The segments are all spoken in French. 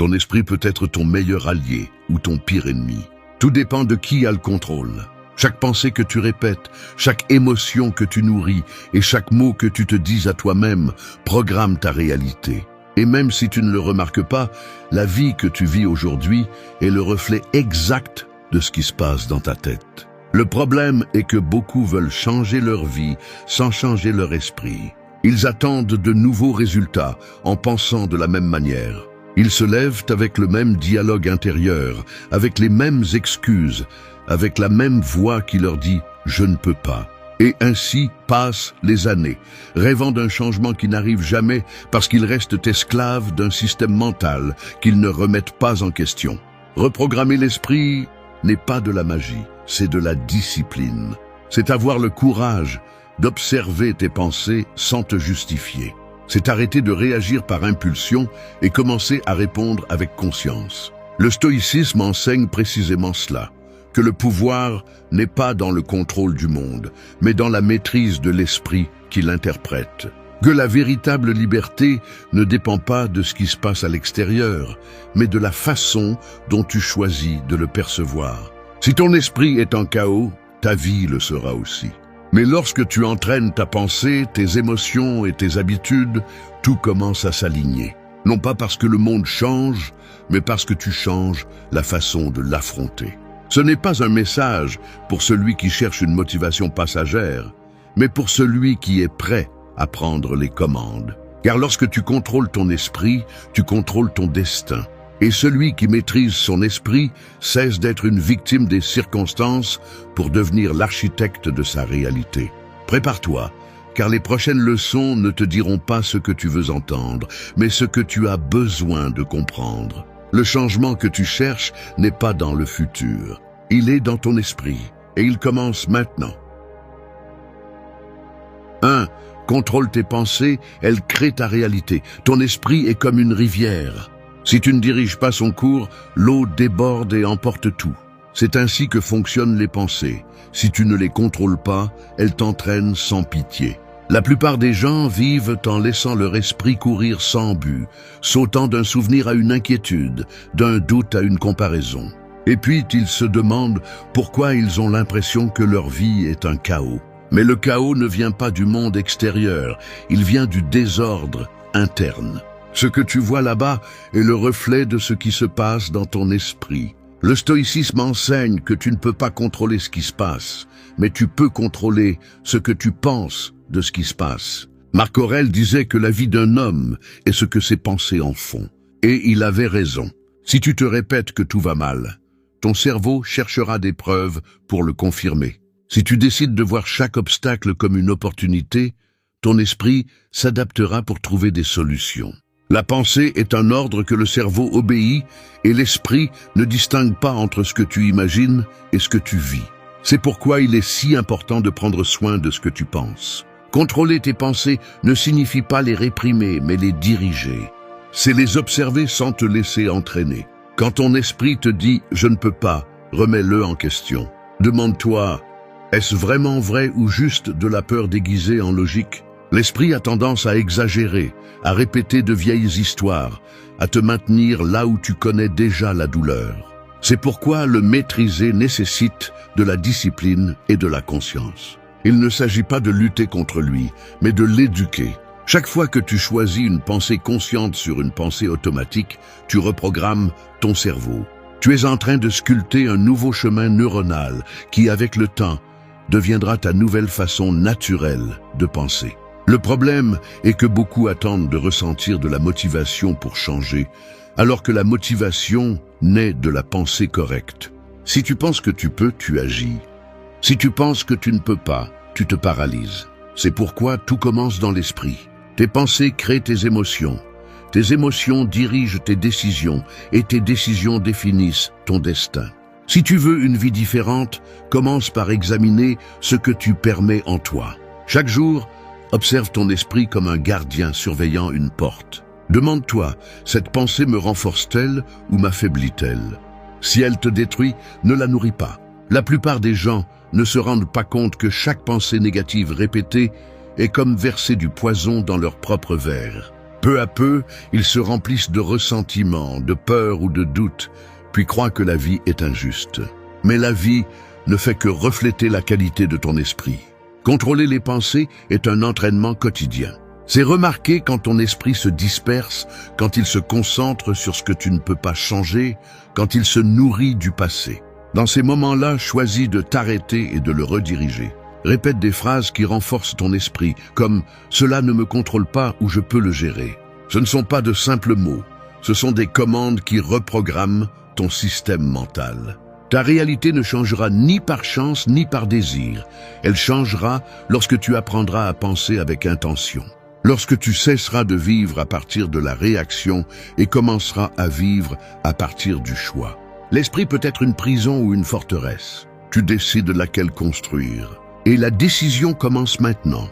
Ton esprit peut être ton meilleur allié ou ton pire ennemi. Tout dépend de qui a le contrôle. Chaque pensée que tu répètes, chaque émotion que tu nourris et chaque mot que tu te dis à toi-même programme ta réalité. Et même si tu ne le remarques pas, la vie que tu vis aujourd'hui est le reflet exact de ce qui se passe dans ta tête. Le problème est que beaucoup veulent changer leur vie sans changer leur esprit. Ils attendent de nouveaux résultats en pensant de la même manière. Ils se lèvent avec le même dialogue intérieur, avec les mêmes excuses, avec la même voix qui leur dit « je ne peux pas ». Et ainsi passent les années, rêvant d'un changement qui n'arrive jamais parce qu'ils restent esclaves d'un système mental qu'ils ne remettent pas en question. Reprogrammer l'esprit n'est pas de la magie, c'est de la discipline. C'est avoir le courage d'observer tes pensées sans te justifier. C'est arrêter de réagir par impulsion et commencer à répondre avec conscience. Le stoïcisme enseigne précisément cela, que le pouvoir n'est pas dans le contrôle du monde, mais dans la maîtrise de l'esprit qui l'interprète. Que la véritable liberté ne dépend pas de ce qui se passe à l'extérieur, mais de la façon dont tu choisis de le percevoir. Si ton esprit est en chaos, ta vie le sera aussi. Mais lorsque tu entraînes ta pensée, tes émotions et tes habitudes, tout commence à s'aligner. Non pas parce que le monde change, mais parce que tu changes la façon de l'affronter. Ce n'est pas un message pour celui qui cherche une motivation passagère, mais pour celui qui est prêt à prendre les commandes. Car lorsque tu contrôles ton esprit, tu contrôles ton destin. Et celui qui maîtrise son esprit cesse d'être une victime des circonstances pour devenir l'architecte de sa réalité. Prépare-toi, car les prochaines leçons ne te diront pas ce que tu veux entendre, mais ce que tu as besoin de comprendre. Le changement que tu cherches n'est pas dans le futur. Il est dans ton esprit, et il commence maintenant. 1. Contrôle tes pensées, elles créent ta réalité. Ton esprit est comme une rivière. Si tu ne diriges pas son cours, l'eau déborde et emporte tout. C'est ainsi que fonctionnent les pensées. Si tu ne les contrôles pas, elles t'entraînent sans pitié. La plupart des gens vivent en laissant leur esprit courir sans but, sautant d'un souvenir à une inquiétude, d'un doute à une comparaison. Et puis ils se demandent pourquoi ils ont l'impression que leur vie est un chaos. Mais le chaos ne vient pas du monde extérieur, il vient du désordre interne. Ce que tu vois là-bas est le reflet de ce qui se passe dans ton esprit. Le stoïcisme enseigne que tu ne peux pas contrôler ce qui se passe, mais tu peux contrôler ce que tu penses de ce qui se passe. Marc Aurèle disait que la vie d'un homme est ce que ses pensées en font. Et il avait raison. Si tu te répètes que tout va mal, ton cerveau cherchera des preuves pour le confirmer. Si tu décides de voir chaque obstacle comme une opportunité, ton esprit s'adaptera pour trouver des solutions. La pensée est un ordre que le cerveau obéit et l'esprit ne distingue pas entre ce que tu imagines et ce que tu vis. C'est pourquoi il est si important de prendre soin de ce que tu penses. Contrôler tes pensées ne signifie pas les réprimer, mais les diriger. C'est les observer sans te laisser entraîner. Quand ton esprit te dit « je ne peux pas », remets-le en question. Demande-toi « est-ce vraiment vrai ou juste de la peur déguisée en logique ?» L'esprit a tendance à exagérer, à répéter de vieilles histoires, à te maintenir là où tu connais déjà la douleur. C'est pourquoi le maîtriser nécessite de la discipline et de la conscience. Il ne s'agit pas de lutter contre lui, mais de l'éduquer. Chaque fois que tu choisis une pensée consciente sur une pensée automatique, tu reprogrammes ton cerveau. Tu es en train de sculpter un nouveau chemin neuronal qui, avec le temps, deviendra ta nouvelle façon naturelle de penser. Le problème est que beaucoup attendent de ressentir de la motivation pour changer, alors que la motivation naît de la pensée correcte. Si tu penses que tu peux, tu agis. Si tu penses que tu ne peux pas, tu te paralyses. C'est pourquoi tout commence dans l'esprit. Tes pensées créent tes émotions. Tes émotions dirigent tes décisions et tes décisions définissent ton destin. Si tu veux une vie différente, commence par examiner ce que tu permets en toi. Chaque jour, observe ton esprit comme un gardien surveillant une porte. Demande-toi, cette pensée me renforce-t-elle ou m'affaiblit-elle? Si elle te détruit, ne la nourris pas. La plupart des gens ne se rendent pas compte que chaque pensée négative répétée est comme verser du poison dans leur propre verre. Peu à peu, ils se remplissent de ressentiment, de peur ou de doute, puis croient que la vie est injuste. Mais la vie ne fait que refléter la qualité de ton esprit. Contrôler les pensées est un entraînement quotidien. C'est remarquer quand ton esprit se disperse, quand il se concentre sur ce que tu ne peux pas changer, quand il se nourrit du passé. Dans ces moments-là, choisis de t'arrêter et de le rediriger. Répète des phrases qui renforcent ton esprit, comme « cela ne me contrôle pas ou je peux le gérer ». Ce ne sont pas de simples mots, ce sont des commandes qui reprogramment ton système mental. Ta réalité ne changera ni par chance ni par désir. Elle changera lorsque tu apprendras à penser avec intention. Lorsque tu cesseras de vivre à partir de la réaction et commenceras à vivre à partir du choix. L'esprit peut être une prison ou une forteresse. Tu décides laquelle construire. Et la décision commence maintenant,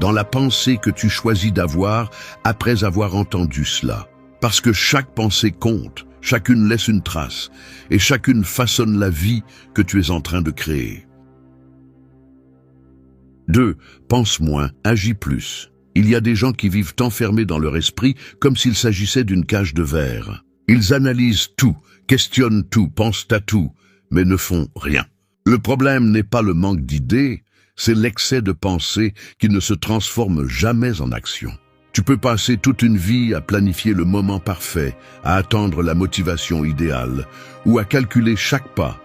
dans la pensée que tu choisis d'avoir après avoir entendu cela. Parce que chaque pensée compte, chacune laisse une trace, et chacune façonne la vie que tu es en train de créer. 2. Pense moins, agis plus. Il y a des gens qui vivent enfermés dans leur esprit comme s'il s'agissait d'une cage de verre. Ils analysent tout, questionnent tout, pensent à tout, mais ne font rien. Le problème n'est pas le manque d'idées, c'est l'excès de pensée qui ne se transforme jamais en action. Tu peux passer toute une vie à planifier le moment parfait, à attendre la motivation idéale, ou à calculer chaque pas.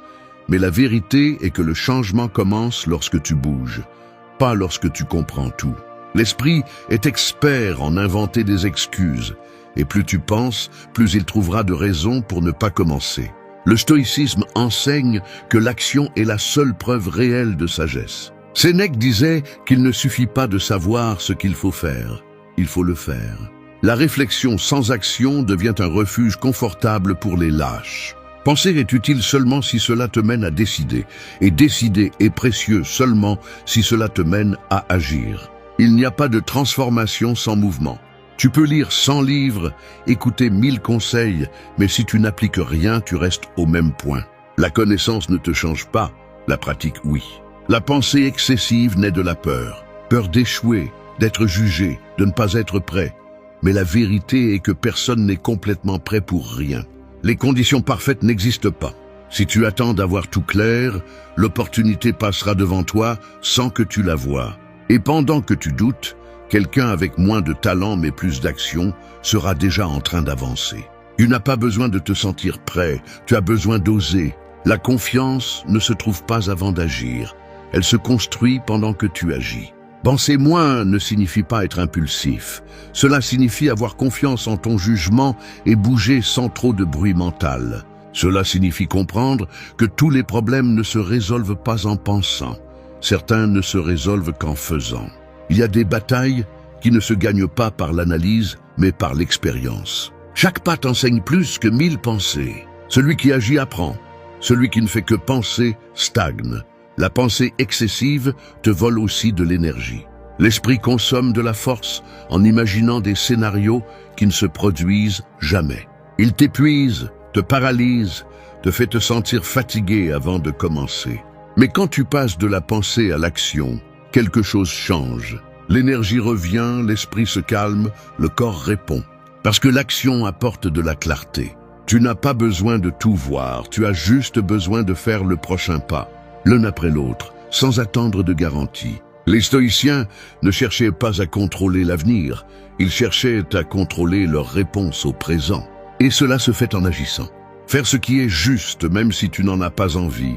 Mais la vérité est que le changement commence lorsque tu bouges, pas lorsque tu comprends tout. L'esprit est expert en inventer des excuses, et plus tu penses, plus il trouvera de raisons pour ne pas commencer. Le stoïcisme enseigne que l'action est la seule preuve réelle de sagesse. Sénèque disait qu'il ne suffit pas de savoir ce qu'il faut faire, il faut le faire. La réflexion sans action devient un refuge confortable pour les lâches. Penser est utile seulement si cela te mène à décider, et décider est précieux seulement si cela te mène à agir. Il n'y a pas de transformation sans mouvement. Tu peux lire 100 livres, écouter 1000 conseils, mais si tu n'appliques rien, tu restes au même point. La connaissance ne te change pas, la pratique oui. La pensée excessive naît de la peur. Peur d'échouer, d'être jugé, de ne pas être prêt. Mais la vérité est que personne n'est complètement prêt pour rien. Les conditions parfaites n'existent pas. Si tu attends d'avoir tout clair, l'opportunité passera devant toi sans que tu la voies. Et pendant que tu doutes, quelqu'un avec moins de talent mais plus d'action sera déjà en train d'avancer. Tu n'as pas besoin de te sentir prêt, tu as besoin d'oser. La confiance ne se trouve pas avant d'agir. Elle se construit pendant que tu agis. Penser moins ne signifie pas être impulsif. Cela signifie avoir confiance en ton jugement et bouger sans trop de bruit mental. Cela signifie comprendre que tous les problèmes ne se résolvent pas en pensant. Certains ne se résolvent qu'en faisant. Il y a des batailles qui ne se gagnent pas par l'analyse, mais par l'expérience. Chaque pas t'enseigne plus que 1000 pensées. Celui qui agit apprend. Celui qui ne fait que penser stagne. La pensée excessive te vole aussi de l'énergie. L'esprit consomme de la force en imaginant des scénarios qui ne se produisent jamais. Il t'épuise, te paralyse, te fait te sentir fatigué avant de commencer. Mais quand tu passes de la pensée à l'action, quelque chose change. L'énergie revient, l'esprit se calme, le corps répond. Parce que l'action apporte de la clarté. Tu n'as pas besoin de tout voir, tu as juste besoin de faire le prochain pas, l'un après l'autre, sans attendre de garantie. Les stoïciens ne cherchaient pas à contrôler l'avenir, ils cherchaient à contrôler leur réponse au présent. Et cela se fait en agissant. Faire ce qui est juste même si tu n'en as pas envie.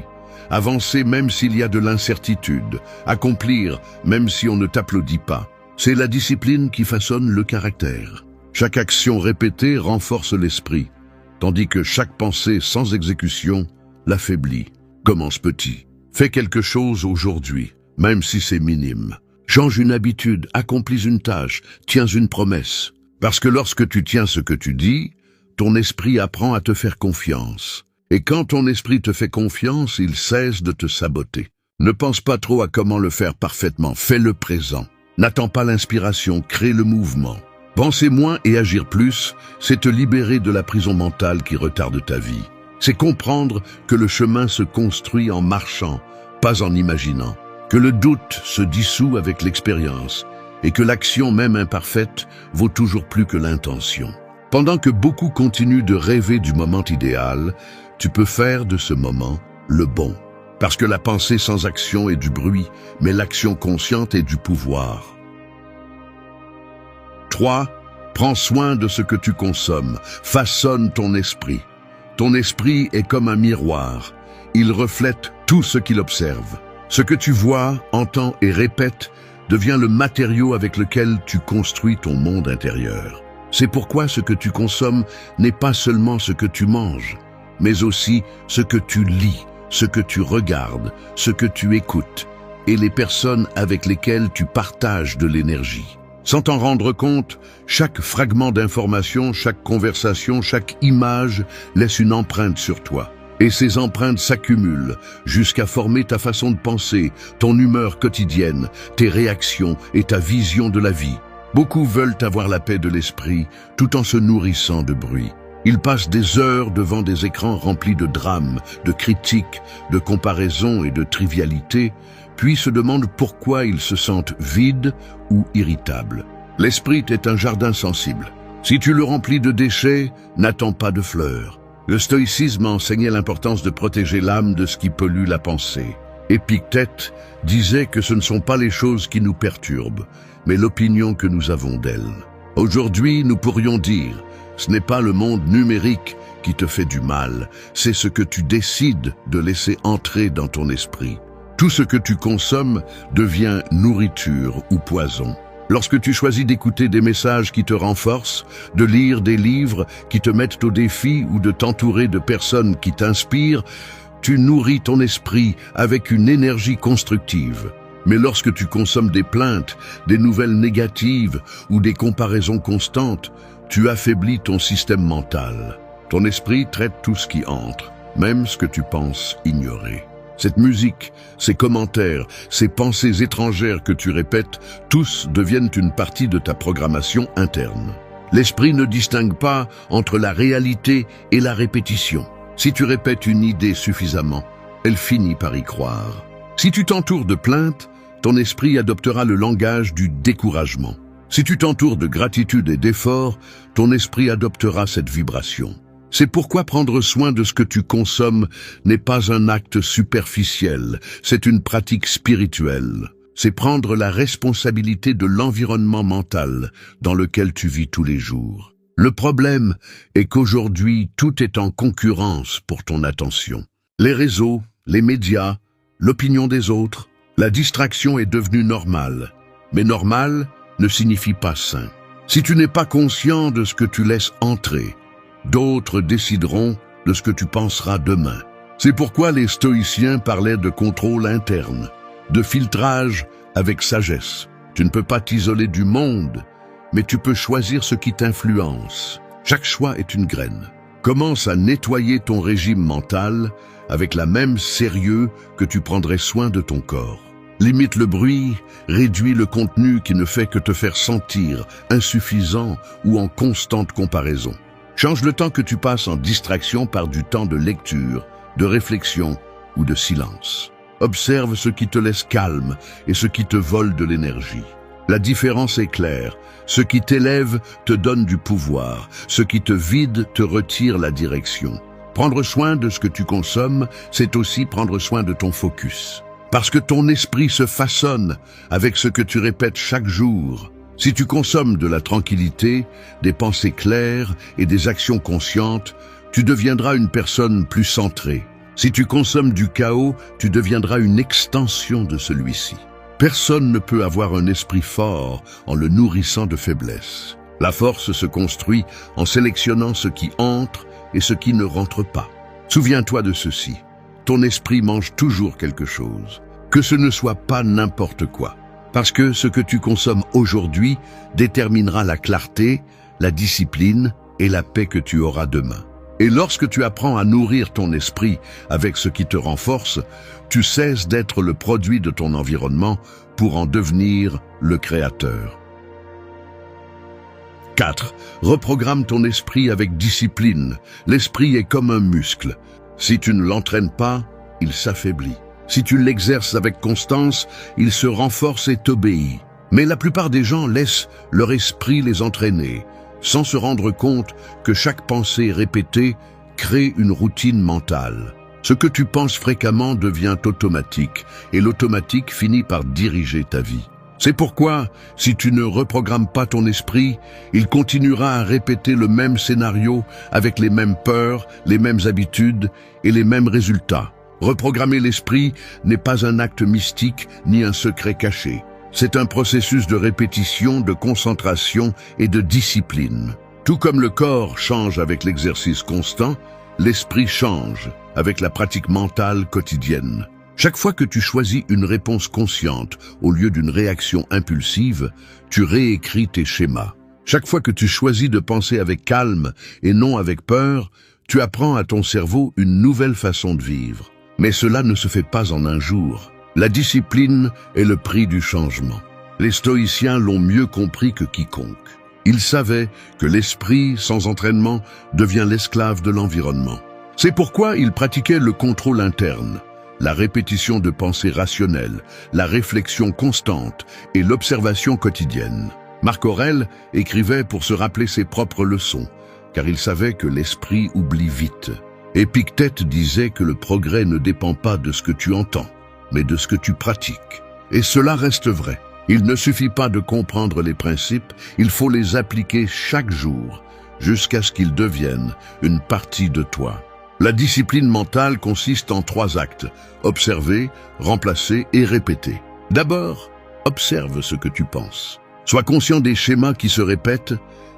Avancer même s'il y a de l'incertitude. Accomplir même si on ne t'applaudit pas. C'est la discipline qui façonne le caractère. Chaque action répétée renforce l'esprit, tandis que chaque pensée sans exécution l'affaiblit. Commence petit. Fais quelque chose aujourd'hui, même si c'est minime. Change une habitude, accomplis une tâche, tiens une promesse. Parce que lorsque tu tiens ce que tu dis, ton esprit apprend à te faire confiance. Et quand ton esprit te fait confiance, il cesse de te saboter. Ne pense pas trop à comment le faire parfaitement, fais le présent. N'attends pas l'inspiration, crée le mouvement. Penser moins et agir plus, c'est te libérer de la prison mentale qui retarde ta vie. C'est comprendre que le chemin se construit en marchant, pas en imaginant. Que le doute se dissout avec l'expérience et que l'action même imparfaite vaut toujours plus que l'intention. Pendant que beaucoup continuent de rêver du moment idéal, tu peux faire de ce moment le bon. Parce que la pensée sans action est du bruit, mais l'action consciente est du pouvoir. 3. Prends soin de ce que tu consommes. Façonne ton esprit. Ton esprit est comme un miroir. Il reflète tout ce qu'il observe. Ce que tu vois, entends et répètes devient le matériau avec lequel tu construis ton monde intérieur. C'est pourquoi ce que tu consommes n'est pas seulement ce que tu manges, mais aussi ce que tu lis, ce que tu regardes, ce que tu écoutes, et les personnes avec lesquelles tu partages de l'énergie. Sans t'en rendre compte, chaque fragment d'information, chaque conversation, chaque image laisse une empreinte sur toi. Et ces empreintes s'accumulent jusqu'à former ta façon de penser, ton humeur quotidienne, tes réactions et ta vision de la vie. Beaucoup veulent avoir la paix de l'esprit tout en se nourrissant de bruit. Ils passent des heures devant des écrans remplis de drames, de critiques, de comparaisons et de trivialités, puis se demandent pourquoi ils se sentent vides ou irritables. L'esprit est un jardin sensible. Si tu le remplis de déchets, n'attends pas de fleurs. Le stoïcisme enseignait l'importance de protéger l'âme de ce qui pollue la pensée. Épictète disait que ce ne sont pas les choses qui nous perturbent, mais l'opinion que nous avons d'elles. Aujourd'hui, nous pourrions dire, ce n'est pas le monde numérique qui te fait du mal, c'est ce que tu décides de laisser entrer dans ton esprit. Tout ce que tu consommes devient nourriture ou poison. Lorsque tu choisis d'écouter des messages qui te renforcent, de lire des livres qui te mettent au défi ou de t'entourer de personnes qui t'inspirent, tu nourris ton esprit avec une énergie constructive. Mais lorsque tu consommes des plaintes, des nouvelles négatives ou des comparaisons constantes, tu affaiblis ton système mental. Ton esprit traite tout ce qui entre, même ce que tu penses ignorer. Cette musique, ces commentaires, ces pensées étrangères que tu répètes, tous deviennent une partie de ta programmation interne. L'esprit ne distingue pas entre la réalité et la répétition. Si tu répètes une idée suffisamment, elle finit par y croire. Si tu t'entoures de plaintes, ton esprit adoptera le langage du découragement. Si tu t'entoures de gratitude et d'efforts, ton esprit adoptera cette vibration. C'est pourquoi prendre soin de ce que tu consommes n'est pas un acte superficiel, c'est une pratique spirituelle. C'est prendre la responsabilité de l'environnement mental dans lequel tu vis tous les jours. Le problème est qu'aujourd'hui, tout est en concurrence pour ton attention. Les réseaux, les médias, l'opinion des autres, la distraction est devenue normale. Mais normal ne signifie pas sain. Si tu n'es pas conscient de ce que tu laisses entrer, d'autres décideront de ce que tu penseras demain. C'est pourquoi les stoïciens parlaient de contrôle interne, de filtrage avec sagesse. Tu ne peux pas t'isoler du monde, mais tu peux choisir ce qui t'influence. Chaque choix est une graine. Commence à nettoyer ton régime mental avec la même sérieux que tu prendrais soin de ton corps. Limite le bruit, réduis le contenu qui ne fait que te faire sentir insuffisant ou en constante comparaison. Change le temps que tu passes en distraction par du temps de lecture, de réflexion ou de silence. Observe ce qui te laisse calme et ce qui te vole de l'énergie. La différence est claire. Ce qui t'élève te donne du pouvoir. Ce qui te vide te retire la direction. Prendre soin de ce que tu consommes, c'est aussi prendre soin de ton focus. Parce que ton esprit se façonne avec ce que tu répètes chaque jour. Si tu consommes de la tranquillité, des pensées claires et des actions conscientes, tu deviendras une personne plus centrée. Si tu consommes du chaos, tu deviendras une extension de celui-ci. Personne ne peut avoir un esprit fort en le nourrissant de faiblesse. La force se construit en sélectionnant ce qui entre et ce qui ne rentre pas. Souviens-toi de ceci. Ton esprit mange toujours quelque chose. Que ce ne soit pas n'importe quoi. Parce que ce que tu consommes aujourd'hui déterminera la clarté, la discipline et la paix que tu auras demain. Et lorsque tu apprends à nourrir ton esprit avec ce qui te renforce, tu cesses d'être le produit de ton environnement pour en devenir le créateur. 4. Reprogramme ton esprit avec discipline. L'esprit est comme un muscle. Si tu ne l'entraînes pas, il s'affaiblit. Si tu l'exerces avec constance, il se renforce et t'obéit. Mais la plupart des gens laissent leur esprit les entraîner, sans se rendre compte que chaque pensée répétée crée une routine mentale. Ce que tu penses fréquemment devient automatique, et l'automatique finit par diriger ta vie. C'est pourquoi, si tu ne reprogrammes pas ton esprit, il continuera à répéter le même scénario avec les mêmes peurs, les mêmes habitudes et les mêmes résultats. Reprogrammer l'esprit n'est pas un acte mystique ni un secret caché. C'est un processus de répétition, de concentration et de discipline. Tout comme le corps change avec l'exercice constant, l'esprit change avec la pratique mentale quotidienne. Chaque fois que tu choisis une réponse consciente au lieu d'une réaction impulsive, tu réécris tes schémas. Chaque fois que tu choisis de penser avec calme et non avec peur, tu apprends à ton cerveau une nouvelle façon de vivre. Mais cela ne se fait pas en un jour. La discipline est le prix du changement. Les stoïciens l'ont mieux compris que quiconque. Ils savaient que l'esprit, sans entraînement, devient l'esclave de l'environnement. C'est pourquoi ils pratiquaient le contrôle interne, la répétition de pensées rationnelles, la réflexion constante et l'observation quotidienne. Marc Aurèle écrivait pour se rappeler ses propres leçons, car il savait que l'esprit oublie vite. Épictète disait que le progrès ne dépend pas de ce que tu entends, mais de ce que tu pratiques. Et cela reste vrai. Il ne suffit pas de comprendre les principes, il faut les appliquer chaque jour, jusqu'à ce qu'ils deviennent une partie de toi. La discipline mentale consiste en 3 actes: observer, remplacer et répéter. D'abord, observe ce que tu penses. Sois conscient des schémas qui se répètent,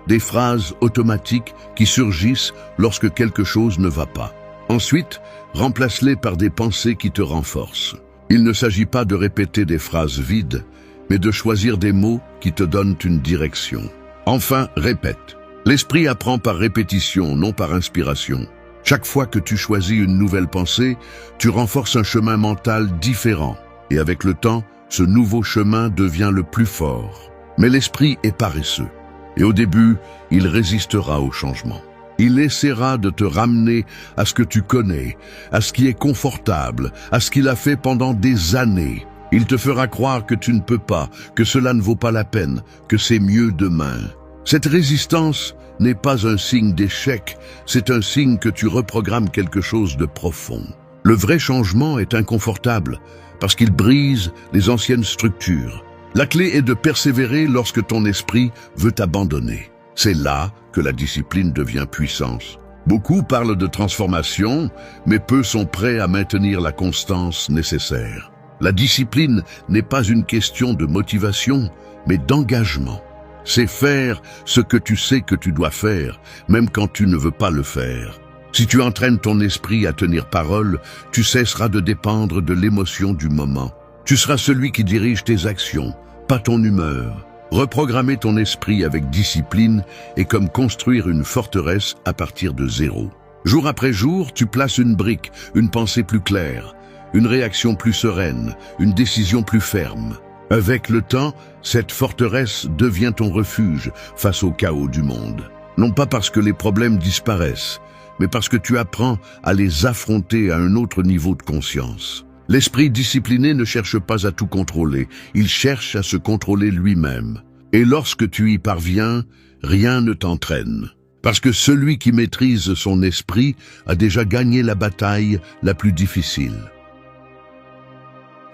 des phrases automatiques qui surgissent lorsque quelque chose ne va pas. Ensuite, remplace-les par des pensées qui te renforcent. Il ne s'agit pas de répéter des phrases vides, mais de choisir des mots qui te donnent une direction. Enfin, répète. L'esprit apprend par répétition, non par inspiration. Chaque fois que tu choisis une nouvelle pensée, tu renforces un chemin mental différent. Et avec le temps, ce nouveau chemin devient le plus fort. Mais l'esprit est paresseux. Et au début, il résistera au changement. Il essaiera de te ramener à ce que tu connais, à ce qui est confortable, à ce qu'il a fait pendant des années. Il te fera croire que tu ne peux pas, que cela ne vaut pas la peine, que c'est mieux demain. Cette résistance n'est pas un signe d'échec, c'est un signe que tu reprogrammes quelque chose de profond. Le vrai changement est inconfortable, parce qu'il brise les anciennes structures. La clé est de persévérer lorsque ton esprit veut abandonner. C'est là que la discipline devient puissance. Beaucoup parlent de transformation, mais peu sont prêts à maintenir la constance nécessaire. La discipline n'est pas une question de motivation, mais d'engagement. C'est faire ce que tu sais que tu dois faire, même quand tu ne veux pas le faire. Si tu entraînes ton esprit à tenir parole, tu cesseras de dépendre de l'émotion du moment. Tu seras celui qui dirige tes actions, pas ton humeur. Reprogrammer ton esprit avec discipline est comme construire une forteresse à partir de zéro. Jour après jour, tu places une brique, une pensée plus claire, une réaction plus sereine, une décision plus ferme. Avec le temps, cette forteresse devient ton refuge face au chaos du monde. Non pas parce que les problèmes disparaissent, mais parce que tu apprends à les affronter à un autre niveau de conscience. L'esprit discipliné ne cherche pas à tout contrôler, il cherche à se contrôler lui-même. Et lorsque tu y parviens, rien ne t'entraîne. Parce que celui qui maîtrise son esprit a déjà gagné la bataille la plus difficile.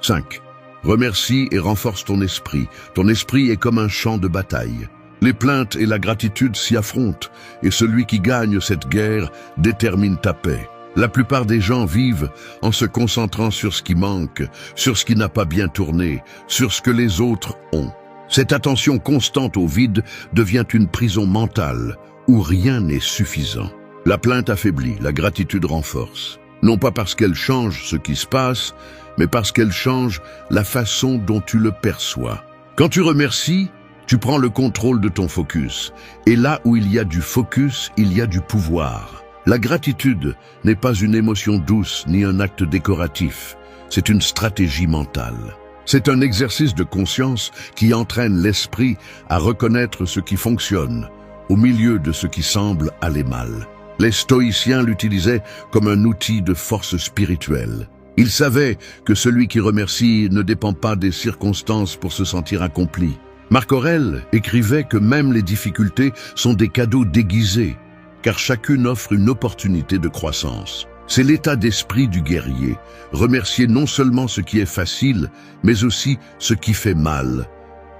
5. Remercie et renforce ton esprit. Ton esprit est comme un champ de bataille. Les plaintes et la gratitude s'y affrontent, et celui qui gagne cette guerre détermine ta paix. La plupart des gens vivent en se concentrant sur ce qui manque, sur ce qui n'a pas bien tourné, sur ce que les autres ont. Cette attention constante au vide devient une prison mentale, où rien n'est suffisant. La plainte affaiblit, la gratitude renforce. Non pas parce qu'elle change ce qui se passe, mais parce qu'elle change la façon dont tu le perçois. Quand tu remercies, tu prends le contrôle de ton focus. Et là où il y a du focus, il y a du pouvoir. La gratitude n'est pas une émotion douce ni un acte décoratif. C'est une stratégie mentale. C'est un exercice de conscience qui entraîne l'esprit à reconnaître ce qui fonctionne, au milieu de ce qui semble aller mal. Les stoïciens l'utilisaient comme un outil de force spirituelle. Ils savaient que celui qui remercie ne dépend pas des circonstances pour se sentir accompli. Marc Aurèle écrivait que même les difficultés sont des cadeaux déguisés, car chacune offre une opportunité de croissance. C'est l'état d'esprit du guerrier, remercier non seulement ce qui est facile, mais aussi ce qui fait mal,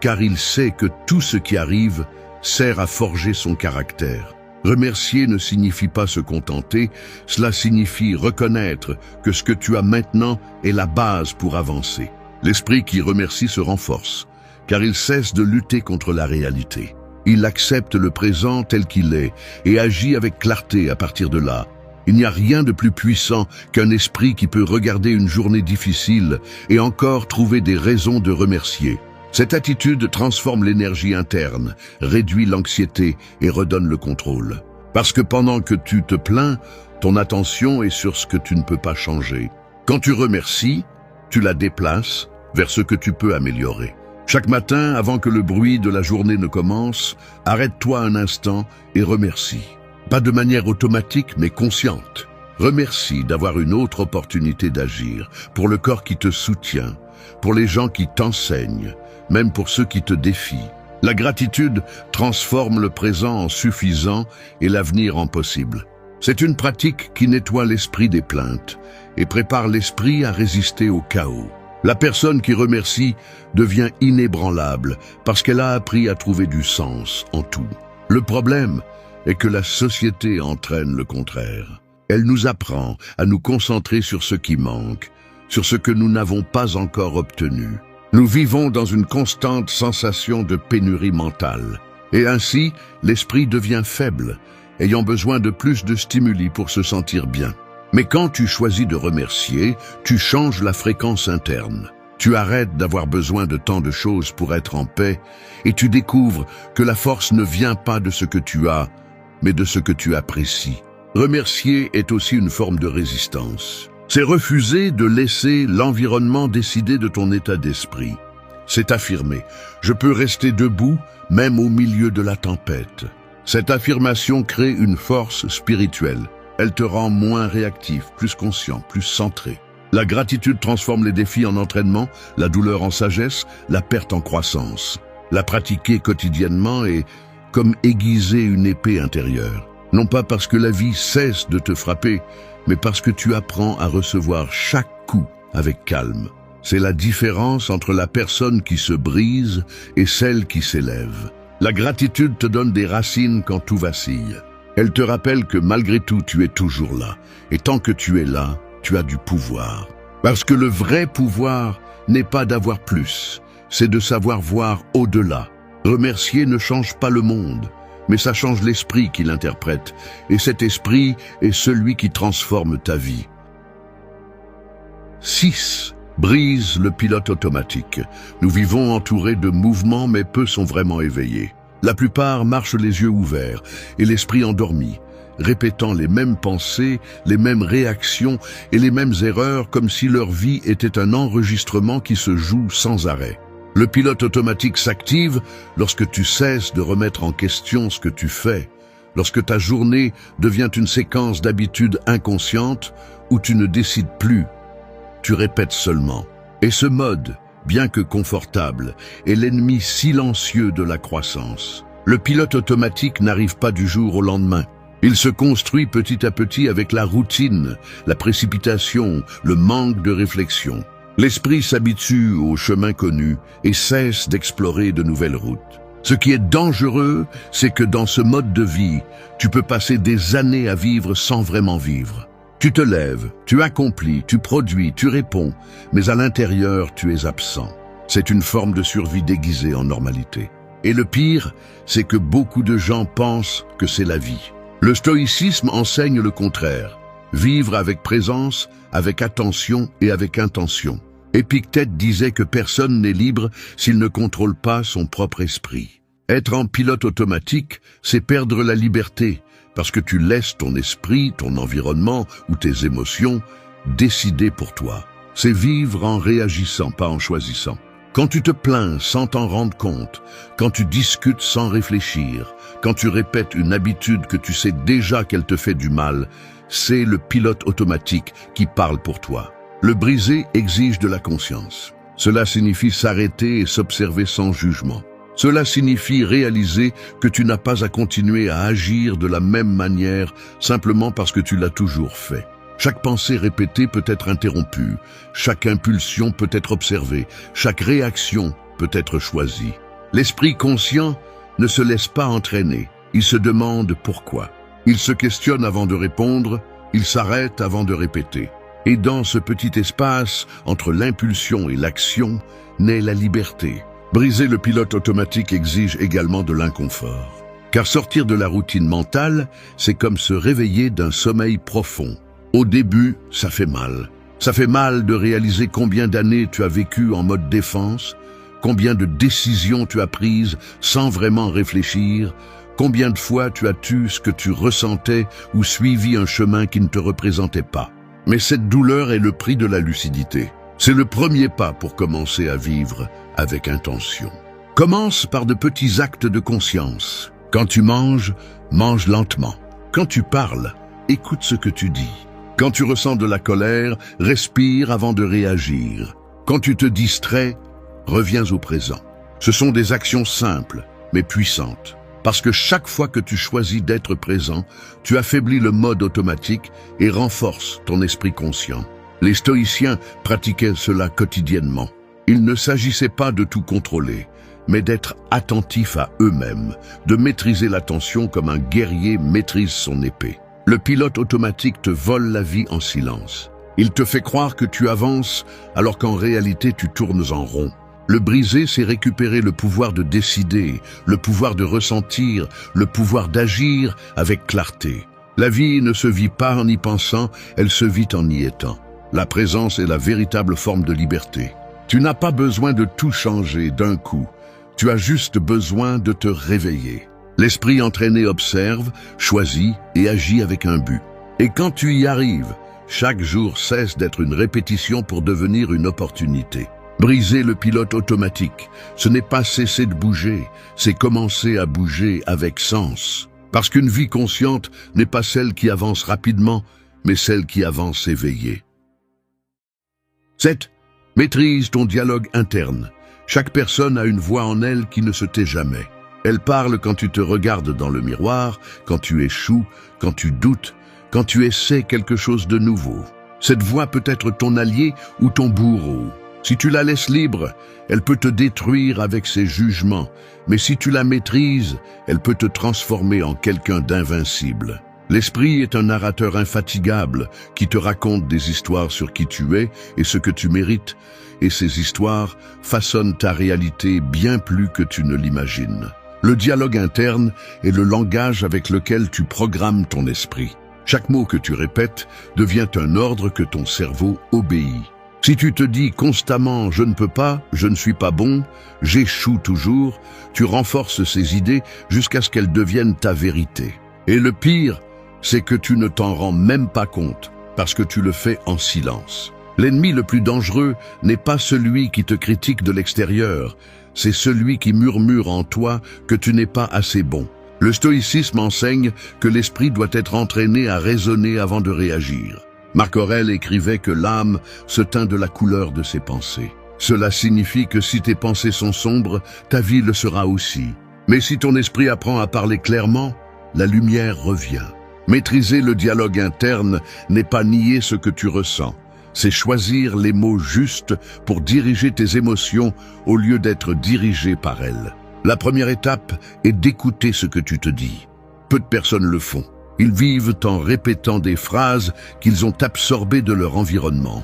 car il sait que tout ce qui arrive sert à forger son caractère. Remercier ne signifie pas se contenter, cela signifie reconnaître que ce que tu as maintenant est la base pour avancer. L'esprit qui remercie se renforce, car il cesse de lutter contre la réalité. Il accepte le présent tel qu'il est et agit avec clarté à partir de là. Il n'y a rien de plus puissant qu'un esprit qui peut regarder une journée difficile et encore trouver des raisons de remercier. Cette attitude transforme l'énergie interne, réduit l'anxiété et redonne le contrôle. Parce que pendant que tu te plains, ton attention est sur ce que tu ne peux pas changer. Quand tu remercies, tu la déplaces vers ce que tu peux améliorer. Chaque matin, avant que le bruit de la journée ne commence, arrête-toi un instant et remercie. Pas de manière automatique, mais consciente. Remercie d'avoir une autre opportunité d'agir, pour le corps qui te soutient, pour les gens qui t'enseignent, même pour ceux qui te défient. La gratitude transforme le présent en suffisant et l'avenir en possible. C'est une pratique qui nettoie l'esprit des plaintes et prépare l'esprit à résister au chaos. La personne qui remercie devient inébranlable parce qu'elle a appris à trouver du sens en tout. Le problème est que la société entraîne le contraire. Elle nous apprend à nous concentrer sur ce qui manque, sur ce que nous n'avons pas encore obtenu. Nous vivons dans une constante sensation de pénurie mentale. Et ainsi, l'esprit devient faible, ayant besoin de plus de stimuli pour se sentir bien. Mais quand tu choisis de remercier, tu changes la fréquence interne. Tu arrêtes d'avoir besoin de tant de choses pour être en paix et tu découvres que la force ne vient pas de ce que tu as, mais de ce que tu apprécies. Remercier est aussi une forme de résistance. C'est refuser de laisser l'environnement décider de ton état d'esprit. C'est affirmer « Je peux rester debout, même au milieu de la tempête ». Cette affirmation crée une force spirituelle. Elle te rend moins réactif, plus conscient, plus centré. La gratitude transforme les défis en entraînement, la douleur en sagesse, la perte en croissance. La pratiquer quotidiennement est comme aiguiser une épée intérieure. Non pas parce que la vie cesse de te frapper, mais parce que tu apprends à recevoir chaque coup avec calme. C'est la différence entre la personne qui se brise et celle qui s'élève. La gratitude te donne des racines quand tout vacille. Elle te rappelle que malgré tout, tu es toujours là. Et tant que tu es là, tu as du pouvoir. Parce que le vrai pouvoir n'est pas d'avoir plus, c'est de savoir voir au-delà. Remercier ne change pas le monde, mais ça change l'esprit qui l'interprète. Et cet esprit est celui qui transforme ta vie. 6. Brise le pilote automatique. Nous vivons entourés de mouvements, mais peu sont vraiment éveillés. La plupart marchent les yeux ouverts et l'esprit endormi, répétant les mêmes pensées, les mêmes réactions et les mêmes erreurs comme si leur vie était un enregistrement qui se joue sans arrêt. Le pilote automatique s'active lorsque tu cesses de remettre en question ce que tu fais, lorsque ta journée devient une séquence d'habitudes inconscientes où tu ne décides plus, tu répètes seulement. Et ce mode, bien que confortable, est l'ennemi silencieux de la croissance. Le pilote automatique n'arrive pas du jour au lendemain. Il se construit petit à petit avec la routine, la précipitation, le manque de réflexion. L'esprit s'habitue au chemin connu et cesse d'explorer de nouvelles routes. Ce qui est dangereux, c'est que dans ce mode de vie, tu peux passer des années à vivre sans vraiment vivre. Tu te lèves, tu accomplis, tu produis, tu réponds, mais à l'intérieur, tu es absent. C'est une forme de survie déguisée en normalité. Et le pire, c'est que beaucoup de gens pensent que c'est la vie. Le stoïcisme enseigne le contraire. Vivre avec présence, avec attention et avec intention. Épictète disait que personne n'est libre s'il ne contrôle pas son propre esprit. Être en pilote automatique, c'est perdre la liberté, parce que tu laisses ton esprit, ton environnement ou tes émotions décider pour toi. C'est vivre en réagissant, pas en choisissant. Quand tu te plains sans t'en rendre compte, quand tu discutes sans réfléchir, quand tu répètes une habitude que tu sais déjà qu'elle te fait du mal, c'est le pilote automatique qui parle pour toi. Le briser exige de la conscience. Cela signifie s'arrêter et s'observer sans jugement. Cela signifie réaliser que tu n'as pas à continuer à agir de la même manière simplement parce que tu l'as toujours fait. Chaque pensée répétée peut être interrompue, chaque impulsion peut être observée, chaque réaction peut être choisie. L'esprit conscient ne se laisse pas entraîner, il se demande pourquoi. Il se questionne avant de répondre, il s'arrête avant de répéter. Et dans ce petit espace, entre l'impulsion et l'action, naît la liberté. Briser le pilote automatique exige également de l'inconfort. Car sortir de la routine mentale, c'est comme se réveiller d'un sommeil profond. Au début, ça fait mal. Ça fait mal de réaliser combien d'années tu as vécu en mode défense, combien de décisions tu as prises sans vraiment réfléchir, combien de fois tu as tué ce que tu ressentais ou suivi un chemin qui ne te représentait pas. Mais cette douleur est le prix de la lucidité. C'est le premier pas pour commencer à vivre avec intention. Commence par de petits actes de conscience. Quand tu manges, mange lentement. Quand tu parles, écoute ce que tu dis. Quand tu ressens de la colère, respire avant de réagir. Quand tu te distrais, reviens au présent. Ce sont des actions simples, mais puissantes. Parce que chaque fois que tu choisis d'être présent, tu affaiblis le mode automatique et renforces ton esprit conscient. Les stoïciens pratiquaient cela quotidiennement. Il ne s'agissait pas de tout contrôler, mais d'être attentif à eux-mêmes, de maîtriser l'attention comme un guerrier maîtrise son épée. Le pilote automatique te vole la vie en silence. Il te fait croire que tu avances alors qu'en réalité tu tournes en rond. Le briser, c'est récupérer le pouvoir de décider, le pouvoir de ressentir, le pouvoir d'agir avec clarté. La vie ne se vit pas en y pensant, elle se vit en y étant. La présence est la véritable forme de liberté. Tu n'as pas besoin de tout changer d'un coup. Tu as juste besoin de te réveiller. L'esprit entraîné observe, choisit et agit avec un but. Et quand tu y arrives, chaque jour cesse d'être une répétition pour devenir une opportunité. Briser le pilote automatique, ce n'est pas cesser de bouger, c'est commencer à bouger avec sens. Parce qu'une vie consciente n'est pas celle qui avance rapidement, mais celle qui avance éveillée. 7. Maîtrise ton dialogue interne. Chaque personne a une voix en elle qui ne se tait jamais. Elle parle quand tu te regardes dans le miroir, quand tu échoues, quand tu doutes, quand tu essaies quelque chose de nouveau. Cette voix peut être ton allié ou ton bourreau. Si tu la laisses libre, elle peut te détruire avec ses jugements, mais si tu la maîtrises, elle peut te transformer en quelqu'un d'invincible. L'esprit est un narrateur infatigable qui te raconte des histoires sur qui tu es et ce que tu mérites, et ces histoires façonnent ta réalité bien plus que tu ne l'imagines. Le dialogue interne est le langage avec lequel tu programmes ton esprit. Chaque mot que tu répètes devient un ordre que ton cerveau obéit. Si tu te dis constamment « je ne peux pas, je ne suis pas bon, j'échoue toujours », tu renforces ces idées jusqu'à ce qu'elles deviennent ta vérité. Et le pire, c'est que tu ne t'en rends même pas compte, parce que tu le fais en silence. L'ennemi le plus dangereux n'est pas celui qui te critique de l'extérieur, c'est celui qui murmure en toi que tu n'es pas assez bon. Le stoïcisme enseigne que l'esprit doit être entraîné à raisonner avant de réagir. Marc Aurèle écrivait que l'âme se teint de la couleur de ses pensées. Cela signifie que si tes pensées sont sombres, ta vie le sera aussi. Mais si ton esprit apprend à parler clairement, la lumière revient. Maîtriser le dialogue interne n'est pas nier ce que tu ressens. C'est choisir les mots justes pour diriger tes émotions au lieu d'être dirigé par elles. La première étape est d'écouter ce que tu te dis. Peu de personnes le font. Ils vivent en répétant des phrases qu'ils ont absorbées de leur environnement,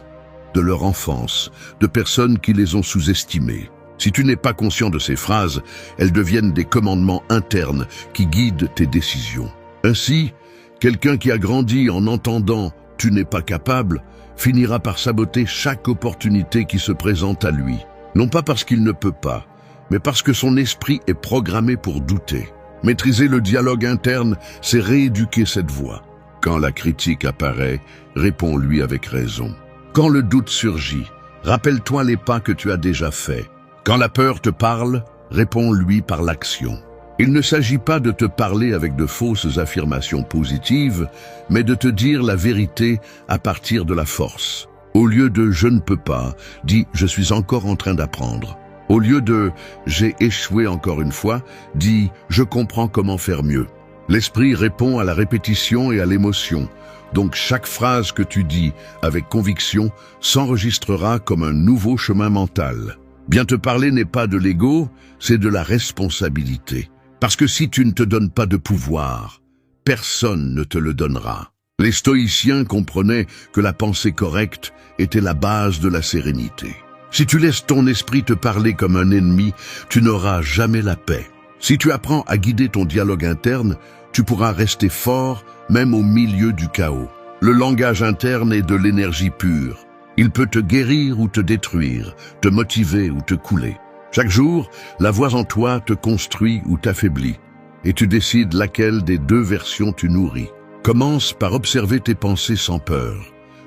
de leur enfance, de personnes qui les ont sous-estimées. Si tu n'es pas conscient de ces phrases, elles deviennent des commandements internes qui guident tes décisions. Ainsi, quelqu'un qui a grandi en entendant « tu n'es pas capable » finira par saboter chaque opportunité qui se présente à lui. Non pas parce qu'il ne peut pas, mais parce que son esprit est programmé pour douter. Maîtriser le dialogue interne, c'est rééduquer cette voix. Quand la critique apparaît, réponds-lui avec raison. Quand le doute surgit, rappelle-toi les pas que tu as déjà faits. Quand la peur te parle, réponds-lui par l'action. Il ne s'agit pas de te parler avec de fausses affirmations positives, mais de te dire la vérité à partir de la force. Au lieu de « je ne peux pas », dis « je suis encore en train d'apprendre ». Au lieu de « j'ai échoué encore une fois », dis « je comprends comment faire mieux ». L'esprit répond à la répétition et à l'émotion. Donc chaque phrase que tu dis avec conviction s'enregistrera comme un nouveau chemin mental. Bien te parler n'est pas de l'ego, c'est de la responsabilité. Parce que si tu ne te donnes pas de pouvoir, personne ne te le donnera. Les stoïciens comprenaient que la pensée correcte était la base de la sérénité. Si tu laisses ton esprit te parler comme un ennemi, tu n'auras jamais la paix. Si tu apprends à guider ton dialogue interne, tu pourras rester fort même au milieu du chaos. Le langage interne est de l'énergie pure. Il peut te guérir ou te détruire, te motiver ou te couler. Chaque jour, la voix en toi te construit ou t'affaiblit, et tu décides laquelle des deux versions tu nourris. Commence par observer tes pensées sans peur.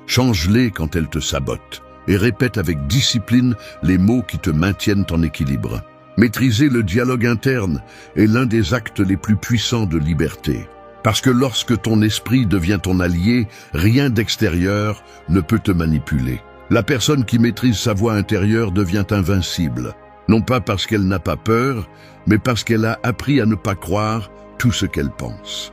Change-les quand elles te sabotent, et répète avec discipline les mots qui te maintiennent en équilibre. Maîtriser le dialogue interne est l'un des actes les plus puissants de liberté. Parce que lorsque ton esprit devient ton allié, rien d'extérieur ne peut te manipuler. La personne qui maîtrise sa voix intérieure devient invincible. Non pas parce qu'elle n'a pas peur, mais parce qu'elle a appris à ne pas croire tout ce qu'elle pense.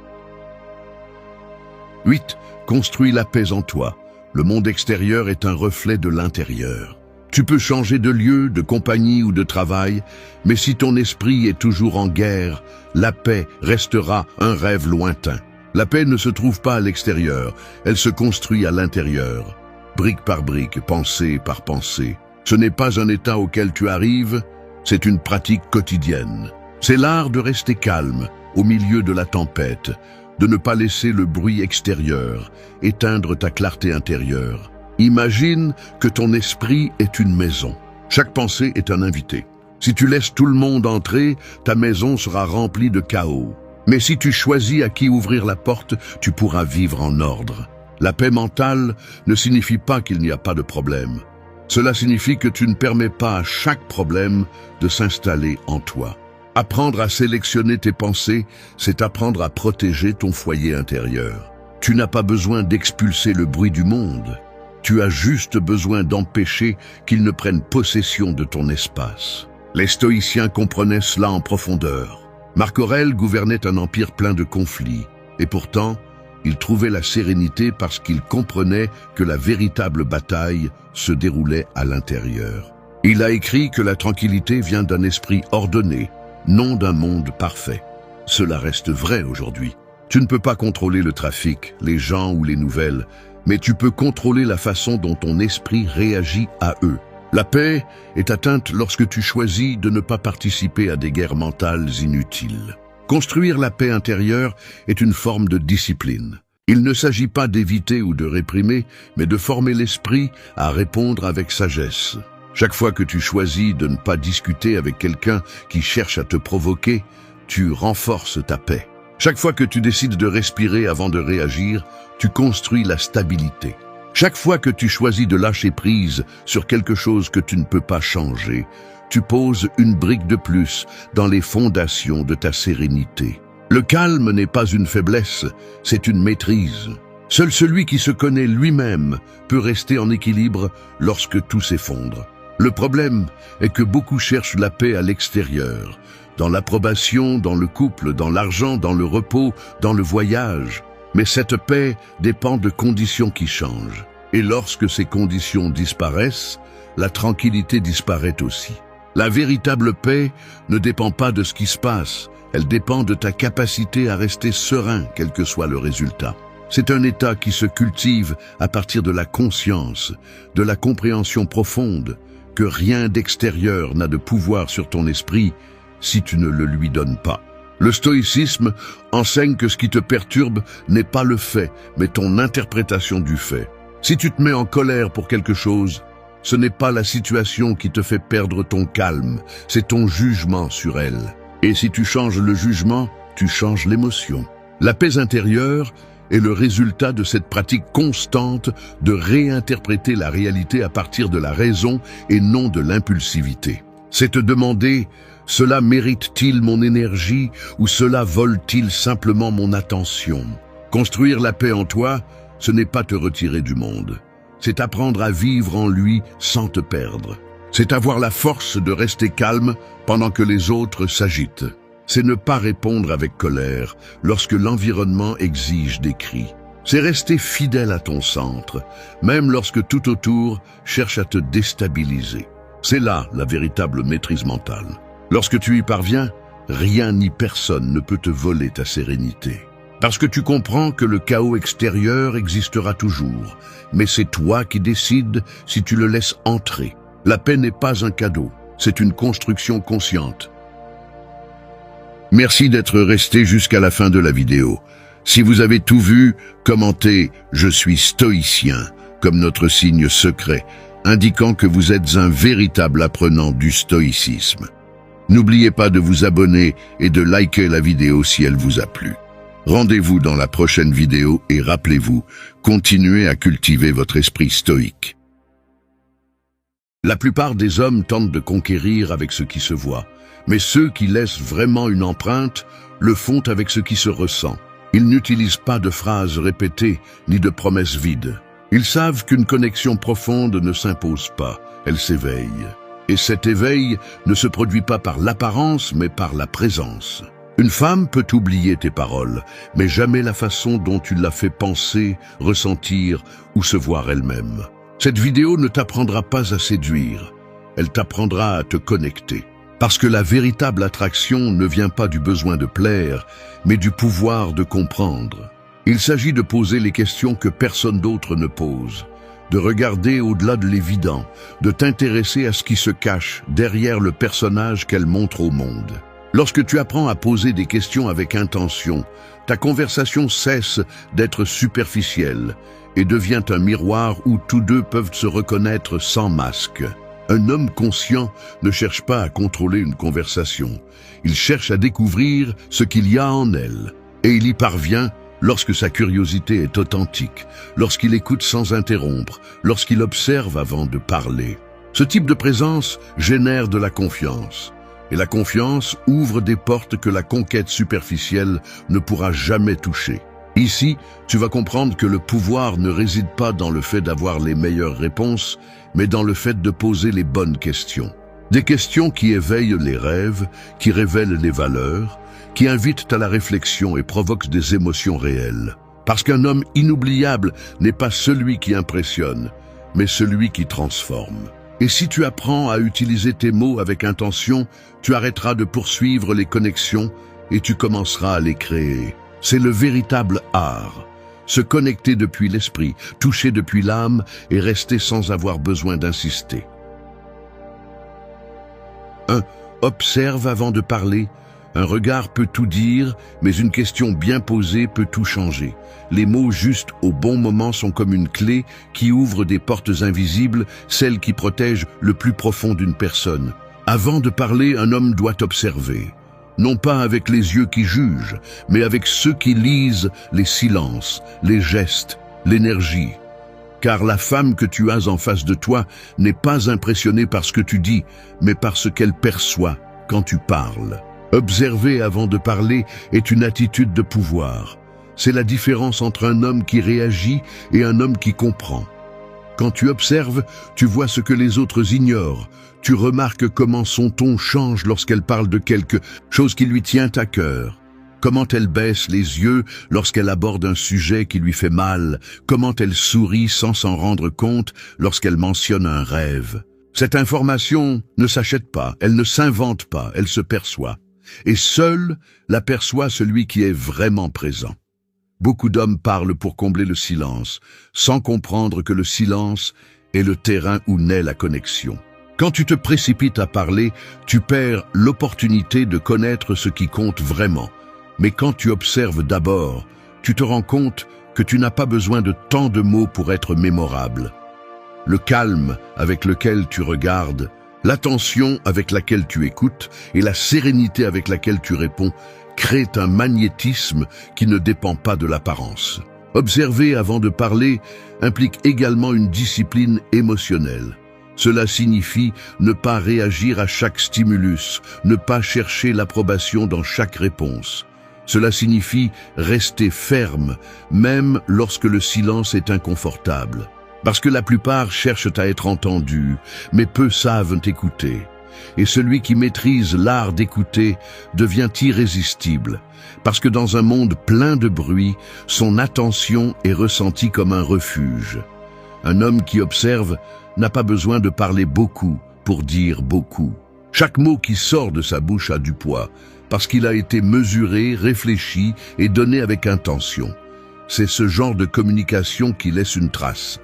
8. Construis la paix en toi. Le monde extérieur est un reflet de l'intérieur. Tu peux changer de lieu, de compagnie ou de travail, mais si ton esprit est toujours en guerre, la paix restera un rêve lointain. La paix ne se trouve pas à l'extérieur, elle se construit à l'intérieur. Brique par brique, pensée par pensée. Ce n'est pas un état auquel tu arrives, c'est une pratique quotidienne. C'est l'art de rester calme, au milieu de la tempête, de ne pas laisser le bruit extérieur éteindre ta clarté intérieure. Imagine que ton esprit est une maison. Chaque pensée est un invité. Si tu laisses tout le monde entrer, ta maison sera remplie de chaos. Mais si tu choisis à qui ouvrir la porte, tu pourras vivre en ordre. La paix mentale ne signifie pas qu'il n'y a pas de problème. Cela signifie que tu ne permets pas à chaque problème de s'installer en toi. Apprendre à sélectionner tes pensées, c'est apprendre à protéger ton foyer intérieur. Tu n'as pas besoin d'expulser le bruit du monde. Tu as juste besoin d'empêcher qu'il ne prenne possession de ton espace. Les stoïciens comprenaient cela en profondeur. Marc Aurèle gouvernait un empire plein de conflits, et pourtant, il trouvait la sérénité parce qu'il comprenait que la véritable bataille se déroulait à l'intérieur. Il a écrit que la tranquillité vient d'un esprit ordonné, non d'un monde parfait. Cela reste vrai aujourd'hui. Tu ne peux pas contrôler le trafic, les gens ou les nouvelles, mais tu peux contrôler la façon dont ton esprit réagit à eux. La paix est atteinte lorsque tu choisis de ne pas participer à des guerres mentales inutiles. Construire la paix intérieure est une forme de discipline. Il ne s'agit pas d'éviter ou de réprimer, mais de former l'esprit à répondre avec sagesse. Chaque fois que tu choisis de ne pas discuter avec quelqu'un qui cherche à te provoquer, tu renforces ta paix. Chaque fois que tu décides de respirer avant de réagir, tu construis la stabilité. Chaque fois que tu choisis de lâcher prise sur quelque chose que tu ne peux pas changer, tu poses une brique de plus dans les fondations de ta sérénité. Le calme n'est pas une faiblesse, c'est une maîtrise. Seul celui qui se connaît lui-même peut rester en équilibre lorsque tout s'effondre. Le problème est que beaucoup cherchent la paix à l'extérieur, dans l'approbation, dans le couple, dans l'argent, dans le repos, dans le voyage. Mais cette paix dépend de conditions qui changent. Et lorsque ces conditions disparaissent, la tranquillité disparaît aussi. La véritable paix ne dépend pas de ce qui se passe, elle dépend de ta capacité à rester serein, quel que soit le résultat. C'est un état qui se cultive à partir de la conscience, de la compréhension profonde, que rien d'extérieur n'a de pouvoir sur ton esprit si tu ne le lui donnes pas. Le stoïcisme enseigne que ce qui te perturbe n'est pas le fait, mais ton interprétation du fait. Si tu te mets en colère pour quelque chose, ce n'est pas la situation qui te fait perdre ton calme, c'est ton jugement sur elle. Et si tu changes le jugement, tu changes l'émotion. La paix intérieure est le résultat de cette pratique constante de réinterpréter la réalité à partir de la raison et non de l'impulsivité. C'est te demander « cela mérite-t-il mon énergie ou cela vole-t-il simplement mon attention ?» Construire la paix en toi, ce n'est pas te retirer du monde. C'est apprendre à vivre en lui sans te perdre. C'est avoir la force de rester calme pendant que les autres s'agitent. C'est ne pas répondre avec colère lorsque l'environnement exige des cris. C'est rester fidèle à ton centre, même lorsque tout autour cherche à te déstabiliser. C'est là la véritable maîtrise mentale. Lorsque tu y parviens, rien ni personne ne peut te voler ta sérénité. Parce que tu comprends que le chaos extérieur existera toujours, mais c'est toi qui décides si tu le laisses entrer. La paix n'est pas un cadeau, c'est une construction consciente. Merci d'être resté jusqu'à la fin de la vidéo. Si vous avez tout vu, commentez « Je suis stoïcien » comme notre signe secret, indiquant que vous êtes un véritable apprenant du stoïcisme. N'oubliez pas de vous abonner et de liker la vidéo si elle vous a plu. Rendez-vous dans la prochaine vidéo et rappelez-vous, continuez à cultiver votre esprit stoïque. La plupart des hommes tentent de conquérir avec ce qui se voit, mais ceux qui laissent vraiment une empreinte le font avec ce qui se ressent. Ils n'utilisent pas de phrases répétées ni de promesses vides. Ils savent qu'une connexion profonde ne s'impose pas, elle s'éveille. Et cet éveil ne se produit pas par l'apparence, mais par la présence. Une femme peut oublier tes paroles, mais jamais la façon dont tu l'as fait penser, ressentir ou se voir elle-même. Cette vidéo ne t'apprendra pas à séduire, elle t'apprendra à te connecter. Parce que la véritable attraction ne vient pas du besoin de plaire, mais du pouvoir de comprendre. Il s'agit de poser les questions que personne d'autre ne pose, de regarder au-delà de l'évident, de t'intéresser à ce qui se cache derrière le personnage qu'elle montre au monde. Lorsque tu apprends à poser des questions avec intention, ta conversation cesse d'être superficielle et devient un miroir où tous deux peuvent se reconnaître sans masque. Un homme conscient ne cherche pas à contrôler une conversation. Il cherche à découvrir ce qu'il y a en elle. Et il y parvient lorsque sa curiosité est authentique, lorsqu'il écoute sans interrompre, lorsqu'il observe avant de parler. Ce type de présence génère de la confiance. Et la confiance ouvre des portes que la conquête superficielle ne pourra jamais toucher. Ici, tu vas comprendre que le pouvoir ne réside pas dans le fait d'avoir les meilleures réponses, mais dans le fait de poser les bonnes questions. Des questions qui éveillent les rêves, qui révèlent les valeurs, qui invitent à la réflexion et provoquent des émotions réelles. Parce qu'un homme inoubliable n'est pas celui qui impressionne, mais celui qui transforme. Et si tu apprends à utiliser tes mots avec intention, tu arrêteras de poursuivre les connexions et tu commenceras à les créer. C'est le véritable art. Se connecter depuis l'esprit, toucher depuis l'âme et rester sans avoir besoin d'insister. 1. Observe avant de parler. Un regard peut tout dire, mais une question bien posée peut tout changer. Les mots justes au bon moment sont comme une clé qui ouvre des portes invisibles, celles qui protègent le plus profond d'une personne. Avant de parler, un homme doit observer. Non pas avec les yeux qui jugent, mais avec ceux qui lisent les silences, les gestes, l'énergie. Car la femme que tu as en face de toi n'est pas impressionnée par ce que tu dis, mais par ce qu'elle perçoit quand tu parles. Observer avant de parler est une attitude de pouvoir. C'est la différence entre un homme qui réagit et un homme qui comprend. Quand tu observes, tu vois ce que les autres ignorent. Tu remarques comment son ton change lorsqu'elle parle de quelque chose qui lui tient à cœur. Comment elle baisse les yeux lorsqu'elle aborde un sujet qui lui fait mal. Comment elle sourit sans s'en rendre compte lorsqu'elle mentionne un rêve. Cette information ne s'achète pas, elle ne s'invente pas, elle se perçoit. Et seul la perçoit celui qui est vraiment présent. Beaucoup d'hommes parlent pour combler le silence, sans comprendre que le silence est le terrain où naît la connexion. Quand tu te précipites à parler, tu perds l'opportunité de connaître ce qui compte vraiment. Mais quand tu observes d'abord, tu te rends compte que tu n'as pas besoin de tant de mots pour être mémorable. Le calme avec lequel tu regardes, l'attention avec laquelle tu écoutes et la sérénité avec laquelle tu réponds créent un magnétisme qui ne dépend pas de l'apparence. Observer avant de parler implique également une discipline émotionnelle. Cela signifie ne pas réagir à chaque stimulus, ne pas chercher l'approbation dans chaque réponse. Cela signifie rester ferme, même lorsque le silence est inconfortable. Parce que la plupart cherchent à être entendus, mais peu savent écouter. Et celui qui maîtrise l'art d'écouter devient irrésistible, parce que dans un monde plein de bruit, son attention est ressentie comme un refuge. Un homme qui observe n'a pas besoin de parler beaucoup pour dire beaucoup. Chaque mot qui sort de sa bouche a du poids, parce qu'il a été mesuré, réfléchi et donné avec intention. C'est ce genre de communication qui laisse une trace,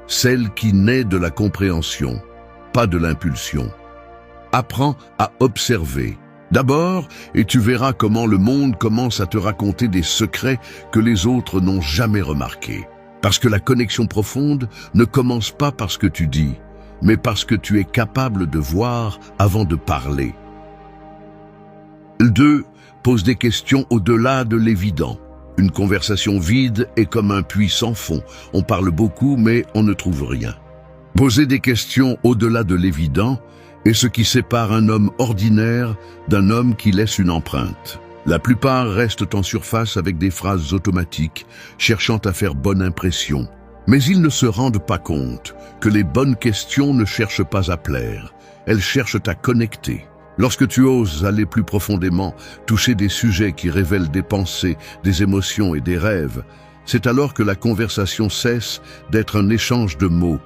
celle qui naît de la compréhension, pas de l'impulsion. Apprends à observer. D'abord, et tu verras comment le monde commence à te raconter des secrets que les autres n'ont jamais remarqués. Parce que la connexion profonde ne commence pas par ce que tu dis, mais parce que tu es capable de voir avant de parler. 2. Pose des questions au-delà de l'évident. Une conversation vide est comme un puits sans fond. On parle beaucoup, mais on ne trouve rien. Poser des questions au-delà de l'évident est ce qui sépare un homme ordinaire d'un homme qui laisse une empreinte. La plupart restent en surface avec des phrases automatiques, cherchant à faire bonne impression. Mais ils ne se rendent pas compte que les bonnes questions ne cherchent pas à plaire, elles cherchent à connecter. Lorsque tu oses aller plus profondément, toucher des sujets qui révèlent des pensées, des émotions et des rêves, c'est alors que la conversation cesse d'être un échange de mots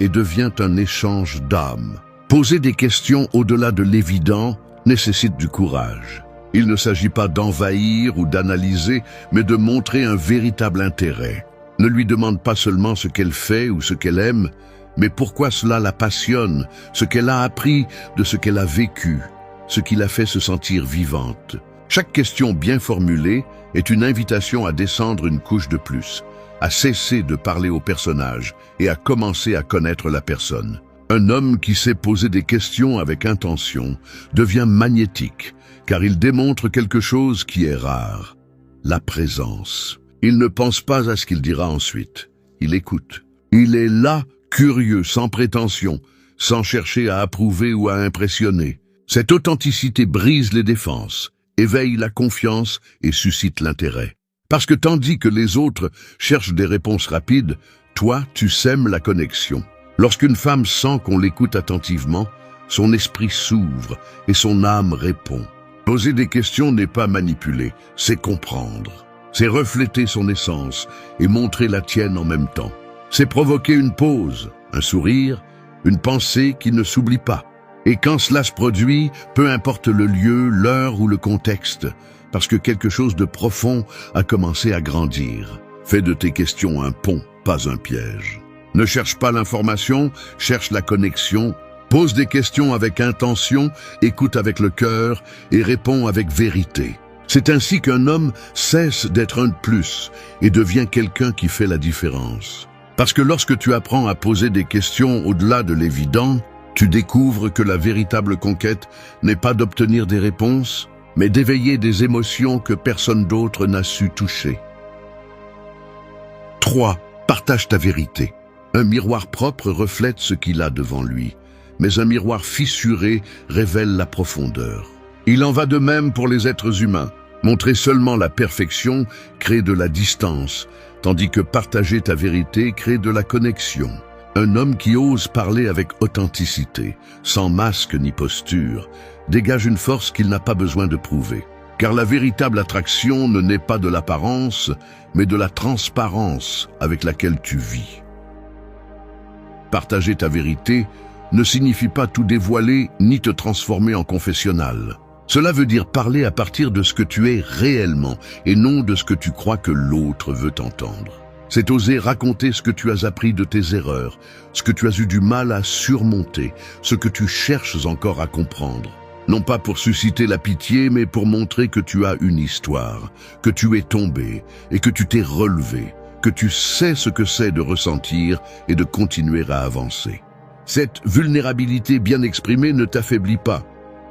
et devient un échange d'âme. Poser des questions au-delà de l'évident nécessite du courage. Il ne s'agit pas d'envahir ou d'analyser, mais de montrer un véritable intérêt. Ne lui demande pas seulement ce qu'elle fait ou ce qu'elle aime, mais pourquoi cela la passionne, ce qu'elle a appris de ce qu'elle a vécu, ce qui la fait se sentir vivante. Chaque question bien formulée est une invitation à descendre une couche de plus, à cesser de parler au personnage et à commencer à connaître la personne. Un homme qui sait poser des questions avec intention devient magnétique, car il démontre quelque chose qui est rare, la présence. Il ne pense pas à ce qu'il dira ensuite, il écoute. Il est là, curieux, sans prétention, sans chercher à approuver ou à impressionner. Cette authenticité brise les défenses, éveille la confiance et suscite l'intérêt. Parce que tandis que les autres cherchent des réponses rapides, toi, tu sèmes la connexion. Lorsqu'une femme sent qu'on l'écoute attentivement, son esprit s'ouvre et son âme répond. Poser des questions n'est pas manipuler, c'est comprendre. C'est refléter son essence et montrer la tienne en même temps. C'est provoquer une pause, un sourire, une pensée qui ne s'oublie pas. Et quand cela se produit, peu importe le lieu, l'heure ou le contexte, parce que quelque chose de profond a commencé à grandir. Fais de tes questions un pont, pas un piège. Ne cherche pas l'information, cherche la connexion. Pose des questions avec intention, écoute avec le cœur et réponds avec vérité. C'est ainsi qu'un homme cesse d'être un de plus et devient quelqu'un qui fait la différence. Parce que lorsque tu apprends à poser des questions au-delà de l'évident, tu découvres que la véritable conquête n'est pas d'obtenir des réponses, mais d'éveiller des émotions que personne d'autre n'a su toucher. 3. Partage ta vérité. Un miroir propre reflète ce qu'il a devant lui, mais un miroir fissuré révèle la profondeur. Il en va de même pour les êtres humains. Montrer seulement la perfection crée de la distance, tandis que partager ta vérité crée de la connexion. Un homme qui ose parler avec authenticité, sans masque ni posture, dégage une force qu'il n'a pas besoin de prouver. Car la véritable attraction ne naît pas de l'apparence, mais de la transparence avec laquelle tu vis. Partager ta vérité ne signifie pas tout dévoiler ni te transformer en confessionnal. Cela veut dire parler à partir de ce que tu es réellement et non de ce que tu crois que l'autre veut entendre. C'est oser raconter ce que tu as appris de tes erreurs, ce que tu as eu du mal à surmonter, ce que tu cherches encore à comprendre. Non pas pour susciter la pitié, mais pour montrer que tu as une histoire, que tu es tombé et que tu t'es relevé, que tu sais ce que c'est de ressentir et de continuer à avancer. Cette vulnérabilité bien exprimée ne t'affaiblit pas.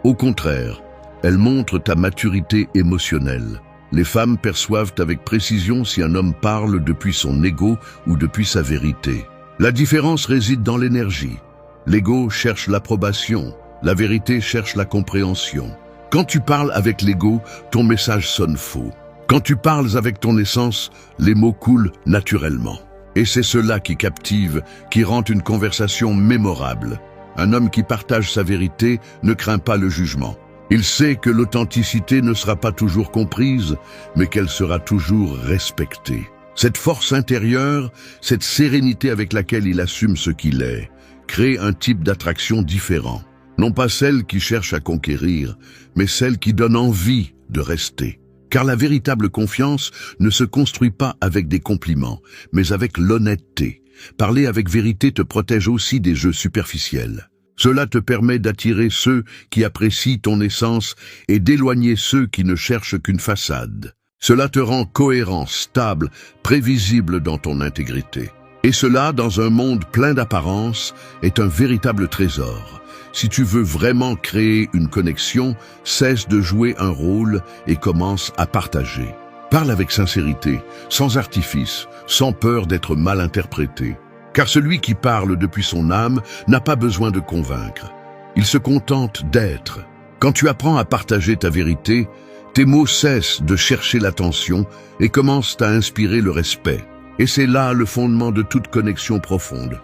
Au contraire, elle montre ta maturité émotionnelle. Les femmes perçoivent avec précision si un homme parle depuis son ego ou depuis sa vérité. La différence réside dans l'énergie. L'ego cherche l'approbation, la vérité cherche la compréhension. Quand tu parles avec l'ego, ton message sonne faux. Quand tu parles avec ton essence, les mots coulent naturellement. Et c'est cela qui captive, qui rend une conversation mémorable. Un homme qui partage sa vérité ne craint pas le jugement. Il sait que l'authenticité ne sera pas toujours comprise, mais qu'elle sera toujours respectée. Cette force intérieure, cette sérénité avec laquelle il assume ce qu'il est, crée un type d'attraction différent. Non pas celle qui cherche à conquérir, mais celle qui donne envie de rester. Car la véritable confiance ne se construit pas avec des compliments, mais avec l'honnêteté. Parler avec vérité te protège aussi des jeux superficiels. Cela te permet d'attirer ceux qui apprécient ton essence et d'éloigner ceux qui ne cherchent qu'une façade. Cela te rend cohérent, stable, prévisible dans ton intégrité. Et cela, dans un monde plein d'apparences, est un véritable trésor. Si tu veux vraiment créer une connexion, cesse de jouer un rôle et commence à partager. Parle avec sincérité, sans artifice, sans peur d'être mal interprété. Car celui qui parle depuis son âme n'a pas besoin de convaincre. Il se contente d'être. Quand tu apprends à partager ta vérité, tes mots cessent de chercher l'attention et commencent à inspirer le respect. Et c'est là le fondement de toute connexion profonde.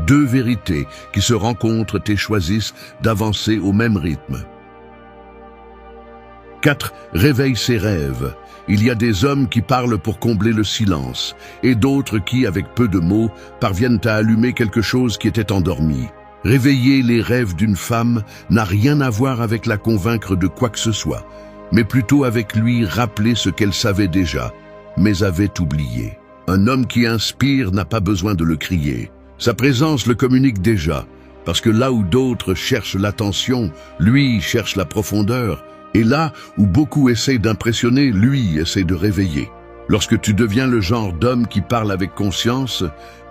Deux vérités qui se rencontrent et choisissent d'avancer au même rythme. 4. Réveille ses rêves. Il y a des hommes qui parlent pour combler le silence, et d'autres qui, avec peu de mots, parviennent à allumer quelque chose qui était endormi. Réveiller les rêves d'une femme n'a rien à voir avec la convaincre de quoi que ce soit, mais plutôt avec lui rappeler ce qu'elle savait déjà, mais avait oublié. Un homme qui inspire n'a pas besoin de le crier. Sa présence le communique déjà, parce que là où d'autres cherchent l'attention, lui cherche la profondeur, et là où beaucoup essaient d'impressionner, lui essaie de réveiller. Lorsque tu deviens le genre d'homme qui parle avec conscience,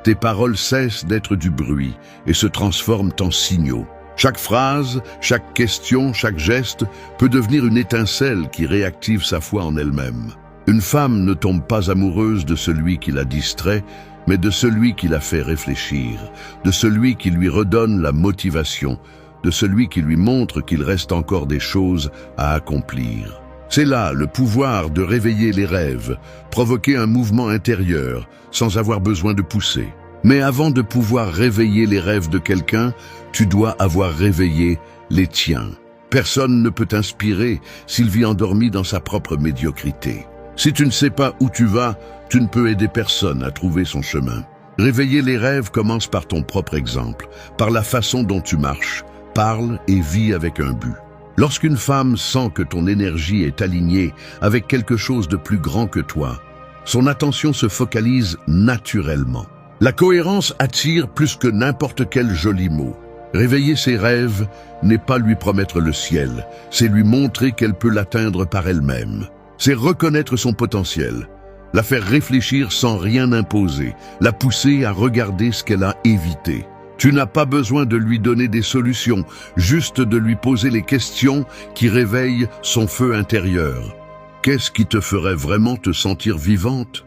tes paroles cessent d'être du bruit et se transforment en signaux. Chaque phrase, chaque question, chaque geste peut devenir une étincelle qui réactive sa foi en elle-même. Une femme ne tombe pas amoureuse de celui qui la distrait, mais de celui qui la fait réfléchir, de celui qui lui redonne la motivation, de celui qui lui montre qu'il reste encore des choses à accomplir. C'est là le pouvoir de réveiller les rêves, provoquer un mouvement intérieur, sans avoir besoin de pousser. Mais avant de pouvoir réveiller les rêves de quelqu'un, tu dois avoir réveillé les tiens. Personne ne peut t'inspirer s'il vit endormi dans sa propre médiocrité. Si tu ne sais pas où tu vas, tu ne peux aider personne à trouver son chemin. Réveiller les rêves commence par ton propre exemple, par la façon dont tu marches, parles et vis avec un but. Lorsqu'une femme sent que ton énergie est alignée avec quelque chose de plus grand que toi, son attention se focalise naturellement. La cohérence attire plus que n'importe quel joli mot. Réveiller ses rêves n'est pas lui promettre le ciel, c'est lui montrer qu'elle peut l'atteindre par elle-même. C'est reconnaître son potentiel, la faire réfléchir sans rien imposer, la pousser à regarder ce qu'elle a évité. Tu n'as pas besoin de lui donner des solutions, juste de lui poser les questions qui réveillent son feu intérieur. Qu'est-ce qui te ferait vraiment te sentir vivante?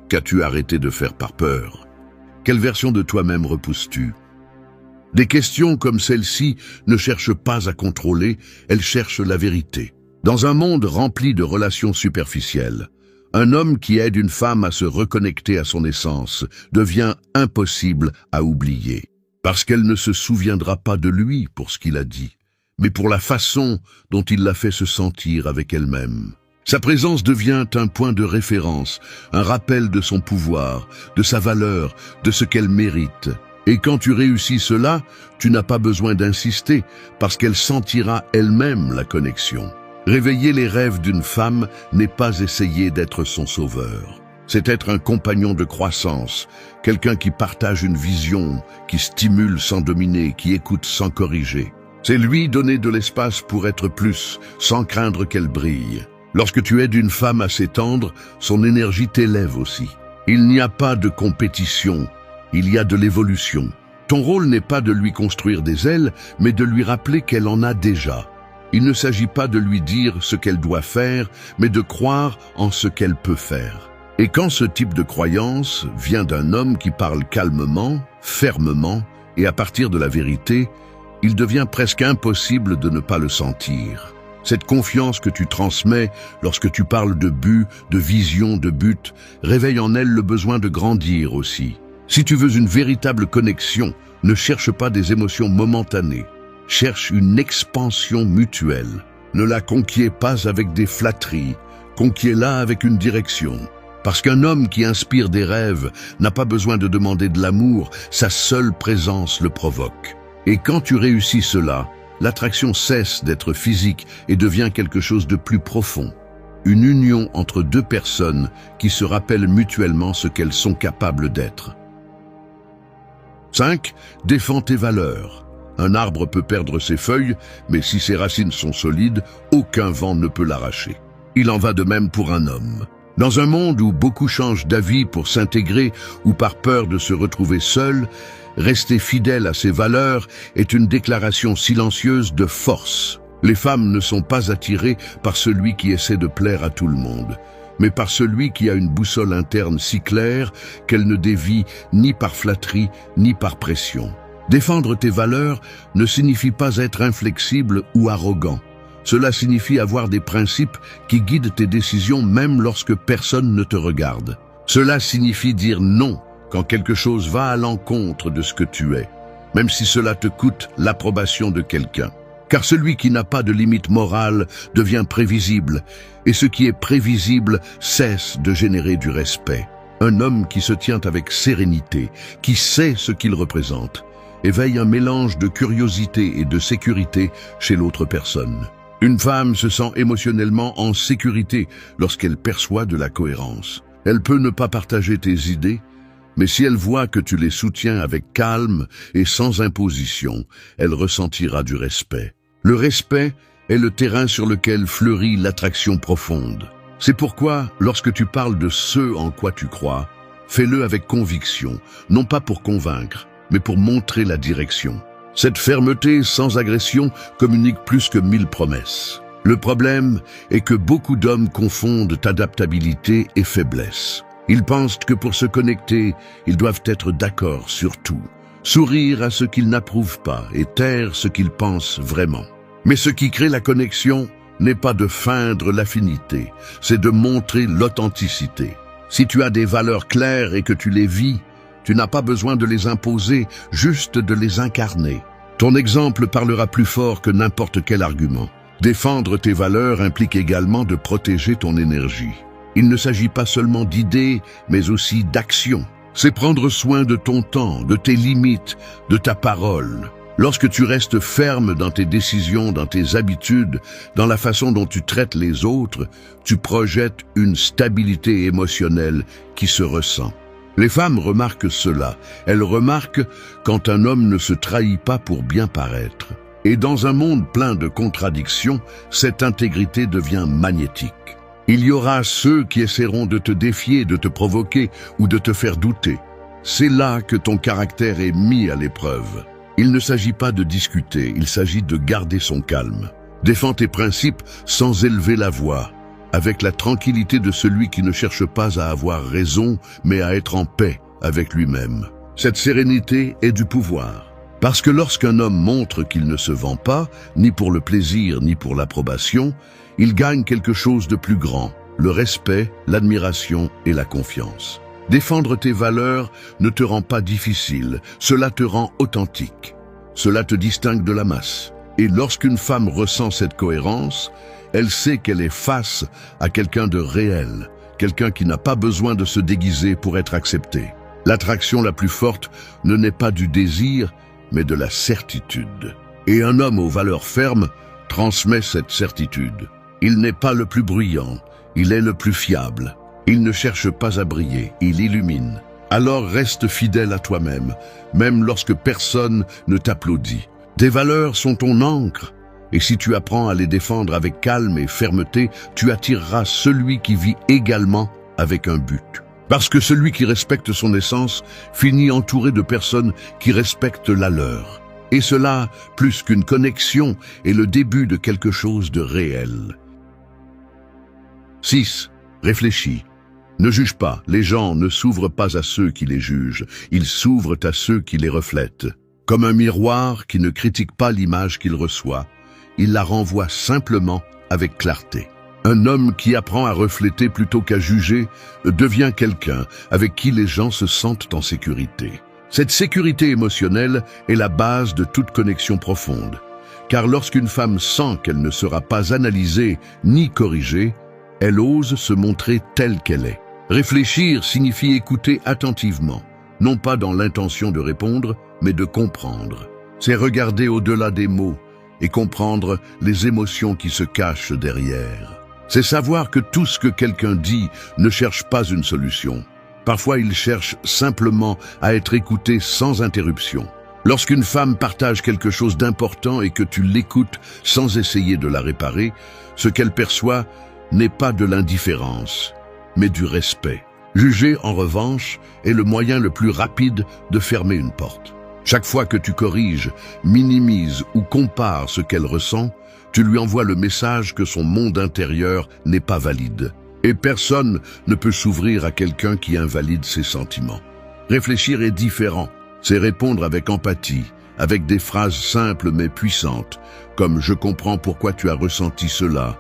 Qu'as-tu arrêté de faire par peur? Quelle version de toi-même repousses-tu? Des questions comme celle-ci ne cherchent pas à contrôler, elles cherchent la vérité. Dans un monde rempli de relations superficielles, un homme qui aide une femme à se reconnecter à son essence devient impossible à oublier. Parce qu'elle ne se souviendra pas de lui pour ce qu'il a dit, mais pour la façon dont il l'a fait se sentir avec elle-même. Sa présence devient un point de référence, un rappel de son pouvoir, de sa valeur, de ce qu'elle mérite. Et quand tu réussis cela, tu n'as pas besoin d'insister, parce qu'elle sentira elle-même la connexion. Réveiller les rêves d'une femme n'est pas essayer d'être son sauveur. C'est être un compagnon de croissance, quelqu'un qui partage une vision, qui stimule sans dominer, qui écoute sans corriger. C'est lui donner de l'espace pour être plus, sans craindre qu'elle brille. Lorsque tu aides une femme à s'étendre, son énergie t'élève aussi. Il n'y a pas de compétition, il y a de l'évolution. Ton rôle n'est pas de lui construire des ailes, mais de lui rappeler qu'elle en a déjà. Il ne s'agit pas de lui dire ce qu'elle doit faire, mais de croire en ce qu'elle peut faire. Et quand ce type de croyance vient d'un homme qui parle calmement, fermement et à partir de la vérité, il devient presque impossible de ne pas le sentir. Cette confiance que tu transmets lorsque tu parles de but, de vision, de but, réveille en elle le besoin de grandir aussi. Si tu veux une véritable connexion, ne cherche pas des émotions momentanées. Cherche une expansion mutuelle. Ne la conquiers pas avec des flatteries, conquiers-la avec une direction. Parce qu'un homme qui inspire des rêves n'a pas besoin de demander de l'amour, sa seule présence le provoque. Et quand tu réussis cela, l'attraction cesse d'être physique et devient quelque chose de plus profond. Une union entre deux personnes qui se rappellent mutuellement ce qu'elles sont capables d'être. 5. Défends tes valeurs. Un arbre peut perdre ses feuilles, mais si ses racines sont solides, aucun vent ne peut l'arracher. Il en va de même pour un homme. Dans un monde où beaucoup changent d'avis pour s'intégrer ou par peur de se retrouver seul, rester fidèle à ses valeurs est une déclaration silencieuse de force. Les femmes ne sont pas attirées par celui qui essaie de plaire à tout le monde, mais par celui qui a une boussole interne si claire qu'elle ne dévie ni par flatterie ni par pression. Défendre tes valeurs ne signifie pas être inflexible ou arrogant. Cela signifie avoir des principes qui guident tes décisions même lorsque personne ne te regarde. Cela signifie dire non quand quelque chose va à l'encontre de ce que tu es, même si cela te coûte l'approbation de quelqu'un. Car celui qui n'a pas de limite morale devient prévisible, et ce qui est prévisible cesse de générer du respect. Un homme qui se tient avec sérénité, qui sait ce qu'il représente, éveille un mélange de curiosité et de sécurité chez l'autre personne. Une femme se sent émotionnellement en sécurité lorsqu'elle perçoit de la cohérence. Elle peut ne pas partager tes idées, mais si elle voit que tu les soutiens avec calme et sans imposition, elle ressentira du respect. Le respect est le terrain sur lequel fleurit l'attraction profonde. C'est pourquoi, lorsque tu parles de ce en quoi tu crois, fais-le avec conviction, non pas pour convaincre, mais pour montrer la direction. Cette fermeté sans agression communique plus que 1000 promesses. Le problème est que beaucoup d'hommes confondent adaptabilité et faiblesse. Ils pensent que pour se connecter, ils doivent être d'accord sur tout, sourire à ce qu'ils n'approuvent pas et taire ce qu'ils pensent vraiment. Mais ce qui crée la connexion n'est pas de feindre l'affinité, c'est de montrer l'authenticité. Si tu as des valeurs claires et que tu les vis, tu n'as pas besoin de les imposer, juste de les incarner. Ton exemple parlera plus fort que n'importe quel argument. Défendre tes valeurs implique également de protéger ton énergie. Il ne s'agit pas seulement d'idées, mais aussi d'actions. C'est prendre soin de ton temps, de tes limites, de ta parole. Lorsque tu restes ferme dans tes décisions, dans tes habitudes, dans la façon dont tu traites les autres, tu projettes une stabilité émotionnelle qui se ressent. Les femmes remarquent cela. Elles remarquent quand un homme ne se trahit pas pour bien paraître. Et dans un monde plein de contradictions, cette intégrité devient magnétique. Il y aura ceux qui essaieront de te défier, de te provoquer ou de te faire douter. C'est là que ton caractère est mis à l'épreuve. Il ne s'agit pas de discuter, il s'agit de garder son calme. Défends tes principes sans élever la voix, avec la tranquillité de celui qui ne cherche pas à avoir raison, mais à être en paix avec lui-même. Cette sérénité est du pouvoir. Parce que lorsqu'un homme montre qu'il ne se vend pas, ni pour le plaisir, ni pour l'approbation, il gagne quelque chose de plus grand, le respect, l'admiration et la confiance. Défendre tes valeurs ne te rend pas difficile, cela te rend authentique. Cela te distingue de la masse. Et lorsqu'une femme ressent cette cohérence, elle sait qu'elle est face à quelqu'un de réel, quelqu'un qui n'a pas besoin de se déguiser pour être accepté. L'attraction la plus forte ne naît pas du désir, mais de la certitude. Et un homme aux valeurs fermes transmet cette certitude. Il n'est pas le plus bruyant, il est le plus fiable. Il ne cherche pas à briller, il illumine. Alors reste fidèle à toi-même, même lorsque personne ne t'applaudit. Tes valeurs sont ton encre, et si tu apprends à les défendre avec calme et fermeté, tu attireras celui qui vit également avec un but. Parce que celui qui respecte son essence finit entouré de personnes qui respectent la leur. Et cela, plus qu'une connexion, est le début de quelque chose de réel. 6. Réfléchis. Ne juge pas, les gens ne s'ouvrent pas à ceux qui les jugent, ils s'ouvrent à ceux qui les reflètent. Comme un miroir qui ne critique pas l'image qu'il reçoit, il la renvoie simplement avec clarté. Un homme qui apprend à refléter plutôt qu'à juger devient quelqu'un avec qui les gens se sentent en sécurité. Cette sécurité émotionnelle est la base de toute connexion profonde. Car lorsqu'une femme sent qu'elle ne sera pas analysée ni corrigée, elle ose se montrer telle qu'elle est. Réfléchir signifie écouter attentivement, non pas dans l'intention de répondre, mais de comprendre. C'est regarder au-delà des mots et comprendre les émotions qui se cachent derrière. C'est savoir que tout ce que quelqu'un dit ne cherche pas une solution. Parfois, il cherche simplement à être écouté sans interruption. Lorsqu'une femme partage quelque chose d'important et que tu l'écoutes sans essayer de la réparer, ce qu'elle perçoit n'est pas de l'indifférence, mais du respect. Juger, en revanche, est le moyen le plus rapide de fermer une porte. Chaque fois que tu corriges, minimises ou compares ce qu'elle ressent, tu lui envoies le message que son monde intérieur n'est pas valide. Et personne ne peut s'ouvrir à quelqu'un qui invalide ses sentiments. Réfléchir est différent. C'est répondre avec empathie, avec des phrases simples mais puissantes, comme « je comprends pourquoi tu as ressenti cela »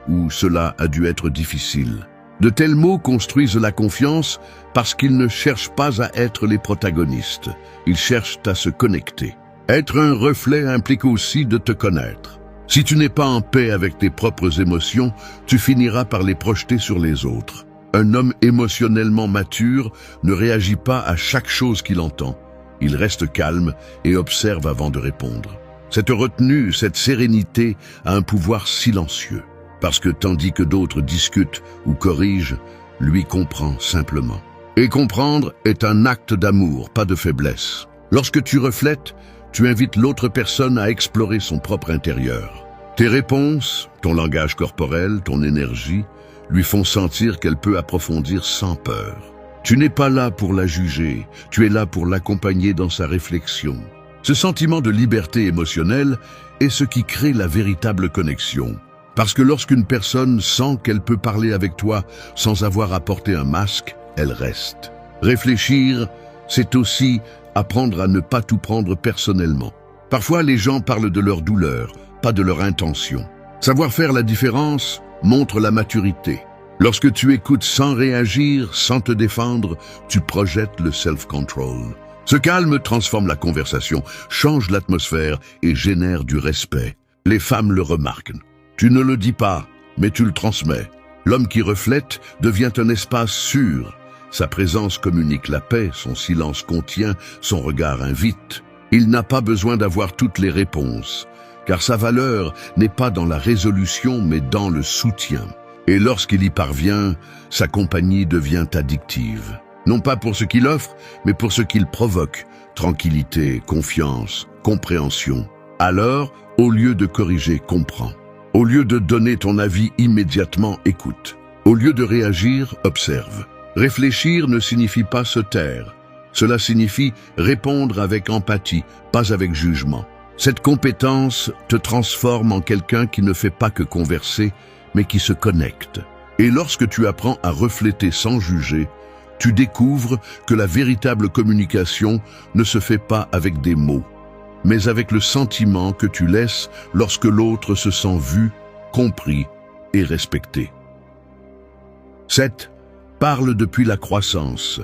ou « cela a dû être difficile ». De tels mots construisent la confiance parce qu'ils ne cherchent pas à être les protagonistes, ils cherchent à se connecter. Être un reflet implique aussi de te connaître. Si tu n'es pas en paix avec tes propres émotions, tu finiras par les projeter sur les autres. Un homme émotionnellement mature ne réagit pas à chaque chose qu'il entend. Il reste calme et observe avant de répondre. Cette retenue, cette sérénité a un pouvoir silencieux. Parce que tandis que d'autres discutent ou corrigent, lui comprend simplement. Et comprendre est un acte d'amour, pas de faiblesse. Lorsque tu reflètes, tu invites l'autre personne à explorer son propre intérieur. Tes réponses, ton langage corporel, ton énergie, lui font sentir qu'elle peut approfondir sans peur. Tu n'es pas là pour la juger, tu es là pour l'accompagner dans sa réflexion. Ce sentiment de liberté émotionnelle est ce qui crée la véritable connexion. Parce que lorsqu'une personne sent qu'elle peut parler avec toi sans avoir à porter un masque, elle reste. Réfléchir, c'est aussi apprendre à ne pas tout prendre personnellement. Parfois, les gens parlent de leur douleur, pas de leur intention. Savoir faire la différence montre la maturité. Lorsque tu écoutes sans réagir, sans te défendre, tu projettes le self-control. Ce calme transforme la conversation, change l'atmosphère et génère du respect. Les femmes le remarquent. Tu ne le dis pas, mais tu le transmets. L'homme qui reflète devient un espace sûr. Sa présence communique la paix, son silence contient, son regard invite. Il n'a pas besoin d'avoir toutes les réponses, car sa valeur n'est pas dans la résolution, mais dans le soutien. Et lorsqu'il y parvient, sa compagnie devient addictive. Non pas pour ce qu'il offre, mais pour ce qu'il provoque. Tranquillité, confiance, compréhension. Alors, au lieu de corriger, comprends. Au lieu de donner ton avis immédiatement, écoute. Au lieu de réagir, observe. Réfléchir ne signifie pas se taire. Cela signifie répondre avec empathie, pas avec jugement. Cette compétence te transforme en quelqu'un qui ne fait pas que converser, mais qui se connecte. Et lorsque tu apprends à refléter sans juger, tu découvres que la véritable communication ne se fait pas avec des mots, mais avec le sentiment que tu laisses lorsque l'autre se sent vu, compris et respecté. 7. Parle depuis la croissance.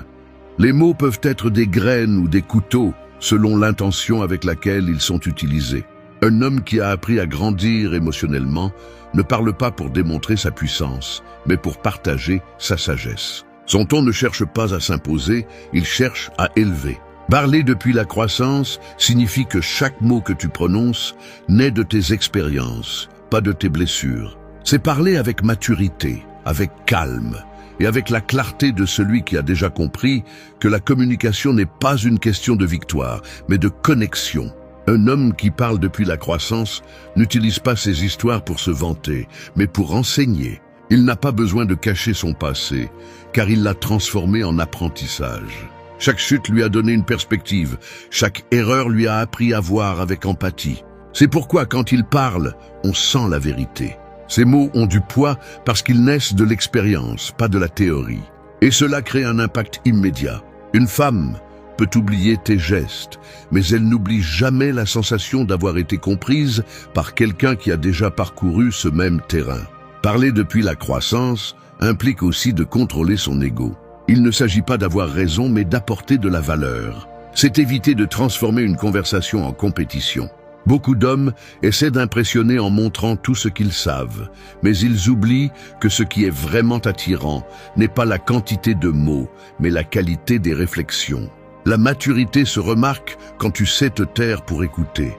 Les mots peuvent être des graines ou des couteaux, selon l'intention avec laquelle ils sont utilisés. Un homme qui a appris à grandir émotionnellement ne parle pas pour démontrer sa puissance, mais pour partager sa sagesse. Son ton ne cherche pas à s'imposer, il cherche à élever. Parler depuis la croissance signifie que chaque mot que tu prononces naît de tes expériences, pas de tes blessures. C'est parler avec maturité, avec calme et avec la clarté de celui qui a déjà compris que la communication n'est pas une question de victoire, mais de connexion. Un homme qui parle depuis la croissance n'utilise pas ses histoires pour se vanter, mais pour enseigner. Il n'a pas besoin de cacher son passé, car il l'a transformé en apprentissage. Chaque chute lui a donné une perspective, chaque erreur lui a appris à voir avec empathie. C'est pourquoi quand il parle, on sent la vérité. Ces mots ont du poids parce qu'ils naissent de l'expérience, pas de la théorie. Et cela crée un impact immédiat. Une femme peut oublier tes gestes, mais elle n'oublie jamais la sensation d'avoir été comprise par quelqu'un qui a déjà parcouru ce même terrain. Parler depuis la croissance implique aussi de contrôler son ego. Il ne s'agit pas d'avoir raison, mais d'apporter de la valeur. C'est éviter de transformer une conversation en compétition. Beaucoup d'hommes essaient d'impressionner en montrant tout ce qu'ils savent, mais ils oublient que ce qui est vraiment attirant n'est pas la quantité de mots, mais la qualité des réflexions. La maturité se remarque quand tu sais te taire pour écouter.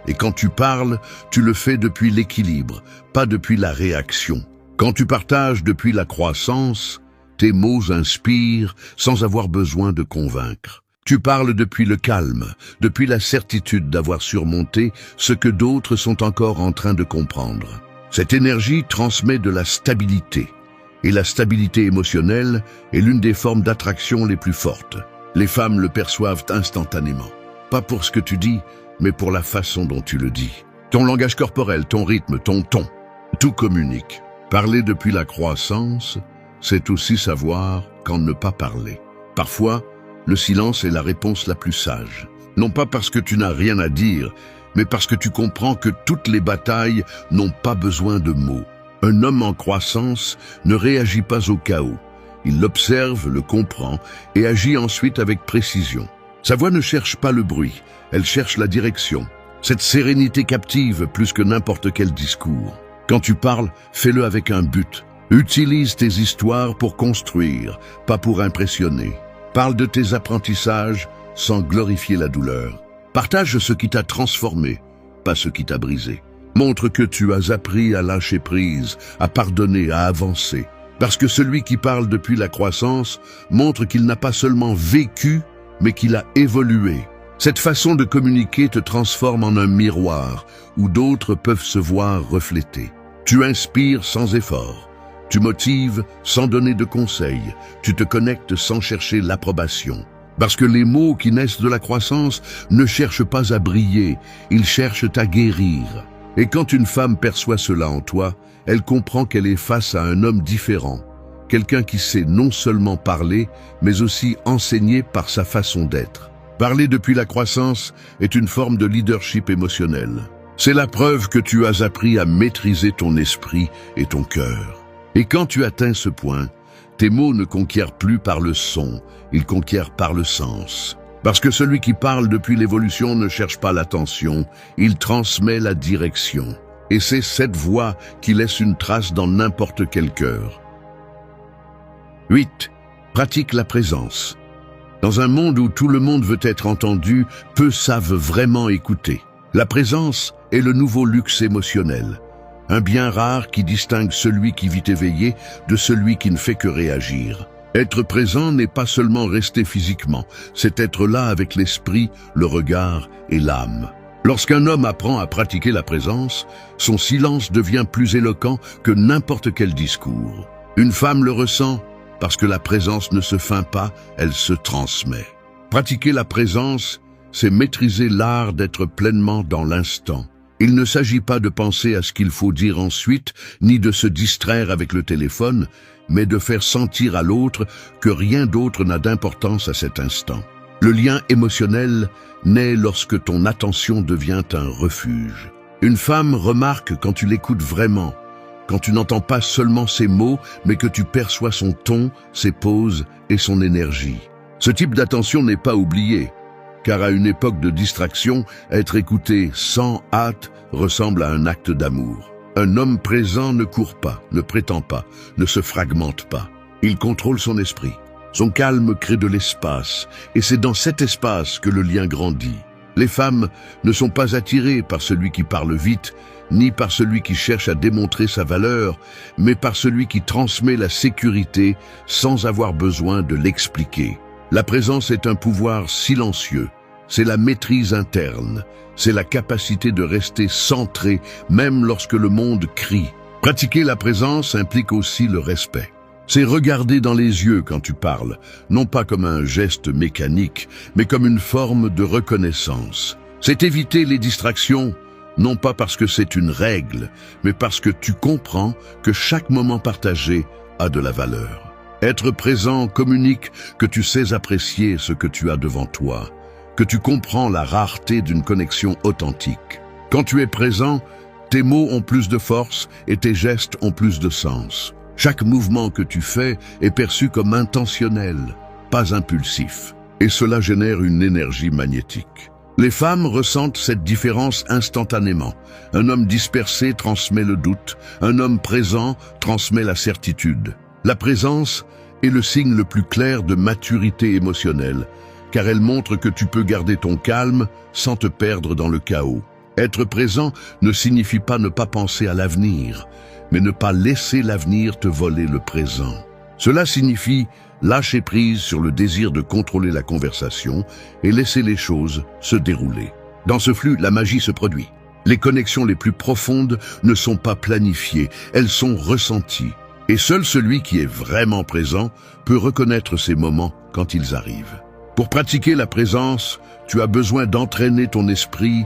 Et quand tu parles, tu le fais depuis l'équilibre, pas depuis la réaction. Quand tu partages depuis la croissance, tes mots inspirent sans avoir besoin de convaincre. Tu parles depuis le calme, depuis la certitude d'avoir surmonté ce que d'autres sont encore en train de comprendre. Cette énergie transmet de la stabilité. Et la stabilité émotionnelle est l'une des formes d'attraction les plus fortes. Les femmes le perçoivent instantanément. Pas pour ce que tu dis, mais pour la façon dont tu le dis. Ton langage corporel, ton rythme, ton ton, tout communique. Parler depuis la croissance, c'est aussi savoir quand ne pas parler. Parfois, le silence est la réponse la plus sage. Non pas parce que tu n'as rien à dire, mais parce que tu comprends que toutes les batailles n'ont pas besoin de mots. Un homme en croissance ne réagit pas au chaos. Il l'observe, le comprend et agit ensuite avec précision. Sa voix ne cherche pas le bruit, elle cherche la direction. Cette sérénité captive plus que n'importe quel discours. Quand tu parles, fais-le avec un but. Utilise tes histoires pour construire, pas pour impressionner. Parle de tes apprentissages sans glorifier la douleur. Partage ce qui t'a transformé, pas ce qui t'a brisé. Montre que tu as appris à lâcher prise, à pardonner, à avancer. Parce que celui qui parle depuis la croissance montre qu'il n'a pas seulement vécu, mais qu'il a évolué. Cette façon de communiquer te transforme en un miroir où d'autres peuvent se voir refléter. Tu inspires sans effort. Tu motives sans donner de conseils, tu te connectes sans chercher l'approbation. Parce que les mots qui naissent de la croissance ne cherchent pas à briller, ils cherchent à guérir. Et quand une femme perçoit cela en toi, elle comprend qu'elle est face à un homme différent. Quelqu'un qui sait non seulement parler, mais aussi enseigner par sa façon d'être. Parler depuis la croissance est une forme de leadership émotionnel. C'est la preuve que tu as appris à maîtriser ton esprit et ton cœur. Et quand tu atteins ce point, tes mots ne conquièrent plus par le son, ils conquièrent par le sens. Parce que celui qui parle depuis l'évolution ne cherche pas l'attention, il transmet la direction. Et c'est cette voix qui laisse une trace dans n'importe quel cœur. 8. Pratique la présence. Dans un monde où tout le monde veut être entendu, peu savent vraiment écouter. La présence est le nouveau luxe émotionnel. Un bien rare qui distingue celui qui vit éveillé de celui qui ne fait que réagir. Être présent n'est pas seulement rester physiquement, c'est être là avec l'esprit, le regard et l'âme. Lorsqu'un homme apprend à pratiquer la présence, son silence devient plus éloquent que n'importe quel discours. Une femme le ressent parce que la présence ne se feint pas, elle se transmet. Pratiquer la présence, c'est maîtriser l'art d'être pleinement dans l'instant. Il ne s'agit pas de penser à ce qu'il faut dire ensuite, ni de se distraire avec le téléphone, mais de faire sentir à l'autre que rien d'autre n'a d'importance à cet instant. Le lien émotionnel naît lorsque ton attention devient un refuge. Une femme remarque quand tu l'écoutes vraiment, quand tu n'entends pas seulement ses mots, mais que tu perçois son ton, ses pauses et son énergie. Ce type d'attention n'est pas oublié. Car à une époque de distraction, être écouté sans hâte ressemble à un acte d'amour. Un homme présent ne court pas, ne prétend pas, ne se fragmente pas. Il contrôle son esprit. Son calme crée de l'espace, et c'est dans cet espace que le lien grandit. Les femmes ne sont pas attirées par celui qui parle vite, ni par celui qui cherche à démontrer sa valeur, mais par celui qui transmet la sécurité sans avoir besoin de l'expliquer. La présence est un pouvoir silencieux, c'est la maîtrise interne, c'est la capacité de rester centré même lorsque le monde crie. Pratiquer la présence implique aussi le respect. C'est regarder dans les yeux quand tu parles, non pas comme un geste mécanique, mais comme une forme de reconnaissance. C'est éviter les distractions, non pas parce que c'est une règle, mais parce que tu comprends que chaque moment partagé a de la valeur. Être présent communique que tu sais apprécier ce que tu as devant toi, que tu comprends la rareté d'une connexion authentique. Quand tu es présent, tes mots ont plus de force et tes gestes ont plus de sens. Chaque mouvement que tu fais est perçu comme intentionnel, pas impulsif. Et cela génère une énergie magnétique. Les femmes ressentent cette différence instantanément. Un homme dispersé transmet le doute, un homme présent transmet la certitude. La présence est le signe le plus clair de maturité émotionnelle, car elle montre que tu peux garder ton calme sans te perdre dans le chaos. Être présent ne signifie pas ne pas penser à l'avenir, mais ne pas laisser l'avenir te voler le présent. Cela signifie lâcher prise sur le désir de contrôler la conversation et laisser les choses se dérouler. Dans ce flux, la magie se produit. Les connexions les plus profondes ne sont pas planifiées, elles sont ressenties. Et seul celui qui est vraiment présent peut reconnaître ces moments quand ils arrivent. Pour pratiquer la présence, tu as besoin d'entraîner ton esprit,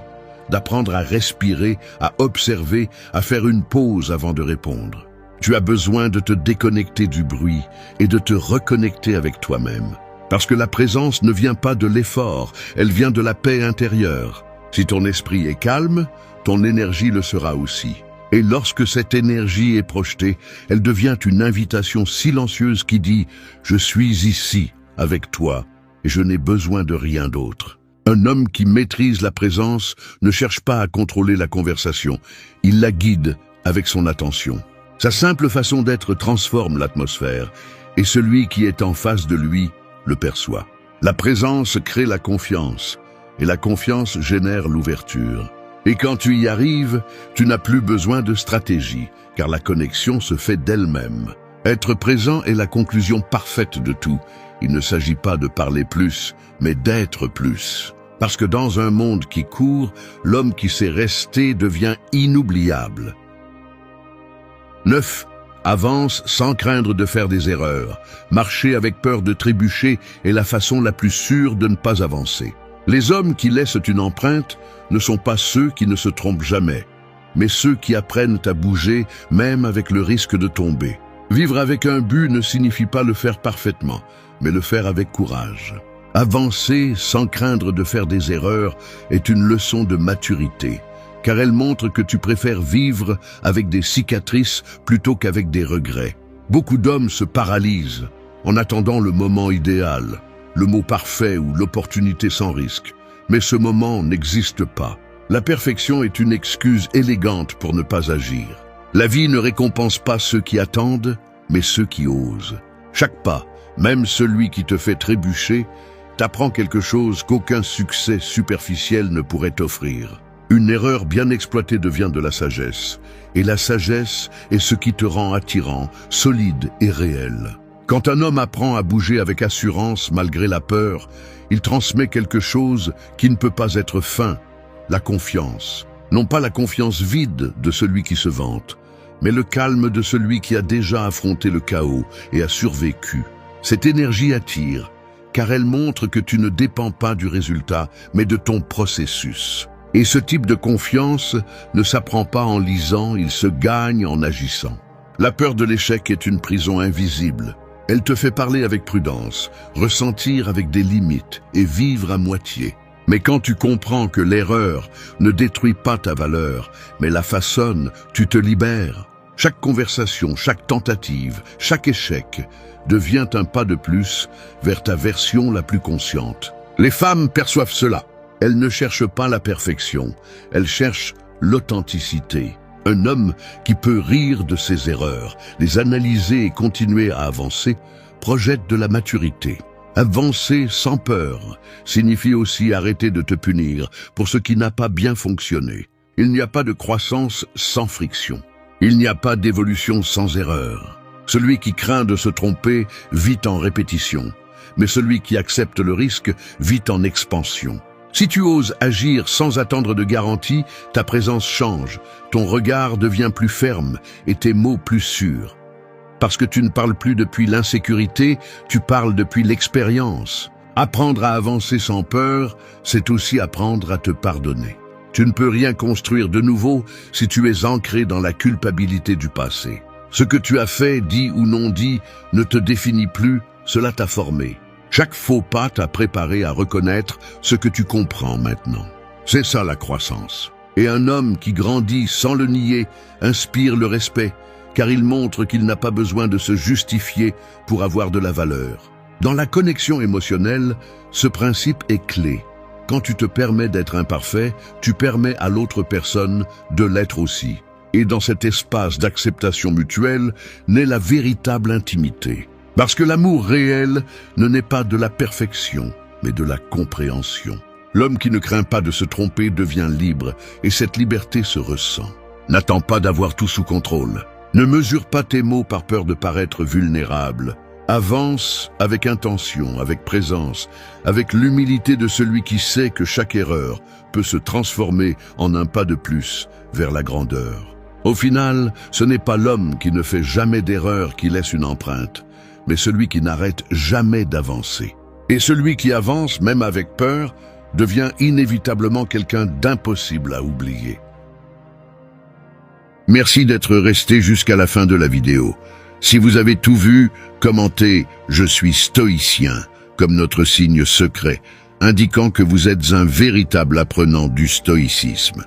d'apprendre à respirer, à observer, à faire une pause avant de répondre. Tu as besoin de te déconnecter du bruit et de te reconnecter avec toi-même. Parce que la présence ne vient pas de l'effort, elle vient de la paix intérieure. Si ton esprit est calme, ton énergie le sera aussi. Et lorsque cette énergie est projetée, elle devient une invitation silencieuse qui dit « Je suis ici, avec toi, et je n'ai besoin de rien d'autre ». Un homme qui maîtrise la présence ne cherche pas à contrôler la conversation, il la guide avec son attention. Sa simple façon d'être transforme l'atmosphère, et celui qui est en face de lui le perçoit. La présence crée la confiance, et la confiance génère l'ouverture. Et quand tu y arrives, tu n'as plus besoin de stratégie, car la connexion se fait d'elle-même. Être présent est la conclusion parfaite de tout. Il ne s'agit pas de parler plus, mais d'être plus. Parce que dans un monde qui court, l'homme qui sait rester devient inoubliable. 9. Avance sans craindre de faire des erreurs. Marcher avec peur de trébucher est la façon la plus sûre de ne pas avancer. Les hommes qui laissent une empreinte ne sont pas ceux qui ne se trompent jamais, mais ceux qui apprennent à bouger même avec le risque de tomber. Vivre avec un but ne signifie pas le faire parfaitement, mais le faire avec courage. Avancer sans craindre de faire des erreurs est une leçon de maturité, car elle montre que tu préfères vivre avec des cicatrices plutôt qu'avec des regrets. Beaucoup d'hommes se paralysent en attendant le moment idéal, le mot parfait ou l'opportunité sans risque. Mais ce moment n'existe pas. La perfection est une excuse élégante pour ne pas agir. La vie ne récompense pas ceux qui attendent, mais ceux qui osent. Chaque pas, même celui qui te fait trébucher, t'apprend quelque chose qu'aucun succès superficiel ne pourrait t'offrir. Une erreur bien exploitée devient de la sagesse, et la sagesse est ce qui te rend attirant, solide et réel. Quand un homme apprend à bouger avec assurance malgré la peur, il transmet quelque chose qui ne peut pas être feint, la confiance. Non pas la confiance vide de celui qui se vante, mais le calme de celui qui a déjà affronté le chaos et a survécu. Cette énergie attire, car elle montre que tu ne dépends pas du résultat, mais de ton processus. Et ce type de confiance ne s'apprend pas en lisant, il se gagne en agissant. La peur de l'échec est une prison invisible. Elle te fait parler avec prudence, ressentir avec des limites et vivre à moitié. Mais quand tu comprends que l'erreur ne détruit pas ta valeur, mais la façonne, tu te libères. Chaque conversation, chaque tentative, chaque échec devient un pas de plus vers ta version la plus consciente. Les femmes perçoivent cela. Elles ne cherchent pas la perfection, elles cherchent l'authenticité. Un homme qui peut rire de ses erreurs, les analyser et continuer à avancer, projette de la maturité. Avancer sans peur signifie aussi arrêter de te punir pour ce qui n'a pas bien fonctionné. Il n'y a pas de croissance sans friction. Il n'y a pas d'évolution sans erreur. Celui qui craint de se tromper vit en répétition, mais celui qui accepte le risque vit en expansion. Si tu oses agir sans attendre de garantie, ta présence change, ton regard devient plus ferme et tes mots plus sûrs. Parce que tu ne parles plus depuis l'insécurité, tu parles depuis l'expérience. Apprendre à avancer sans peur, c'est aussi apprendre à te pardonner. Tu ne peux rien construire de nouveau si tu es ancré dans la culpabilité du passé. Ce que tu as fait, dit ou non dit, ne te définit plus, cela t'a formé. Chaque faux pas t'a préparé à reconnaître ce que tu comprends maintenant. C'est ça la croissance. Et un homme qui grandit sans le nier inspire le respect, car il montre qu'il n'a pas besoin de se justifier pour avoir de la valeur. Dans la connexion émotionnelle, ce principe est clé. Quand tu te permets d'être imparfait, tu permets à l'autre personne de l'être aussi. Et dans cet espace d'acceptation mutuelle naît la véritable intimité. Parce que l'amour réel ne naît pas de la perfection, mais de la compréhension. L'homme qui ne craint pas de se tromper devient libre, et cette liberté se ressent. N'attends pas d'avoir tout sous contrôle. Ne mesure pas tes mots par peur de paraître vulnérable. Avance avec intention, avec présence, avec l'humilité de celui qui sait que chaque erreur peut se transformer en un pas de plus vers la grandeur. Au final, ce n'est pas l'homme qui ne fait jamais d'erreur qui laisse une empreinte, mais celui qui n'arrête jamais d'avancer. Et celui qui avance, même avec peur, devient inévitablement quelqu'un d'impossible à oublier. Merci d'être resté jusqu'à la fin de la vidéo. Si vous avez tout vu, commentez « Je suis stoïcien » comme notre signe secret, indiquant que vous êtes un véritable apprenant du stoïcisme.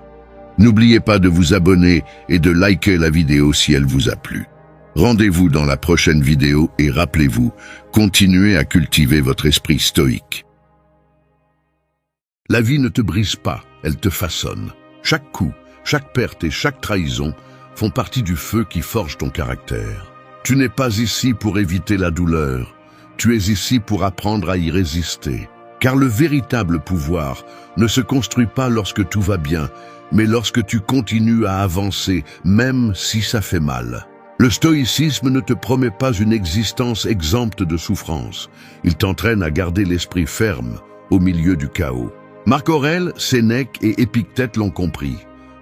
N'oubliez pas de vous abonner et de liker la vidéo si elle vous a plu. Rendez-vous dans la prochaine vidéo et rappelez-vous, continuez à cultiver votre esprit stoïque. La vie ne te brise pas, elle te façonne. Chaque coup, chaque perte et chaque trahison font partie du feu qui forge ton caractère. Tu n'es pas ici pour éviter la douleur, tu es ici pour apprendre à y résister. Car le véritable pouvoir ne se construit pas lorsque tout va bien, mais lorsque tu continues à avancer, même si ça fait mal. Le stoïcisme ne te promet pas une existence exempte de souffrance. Il t'entraîne à garder l'esprit ferme au milieu du chaos. Marc Aurèle, Sénèque et Épictète l'ont compris.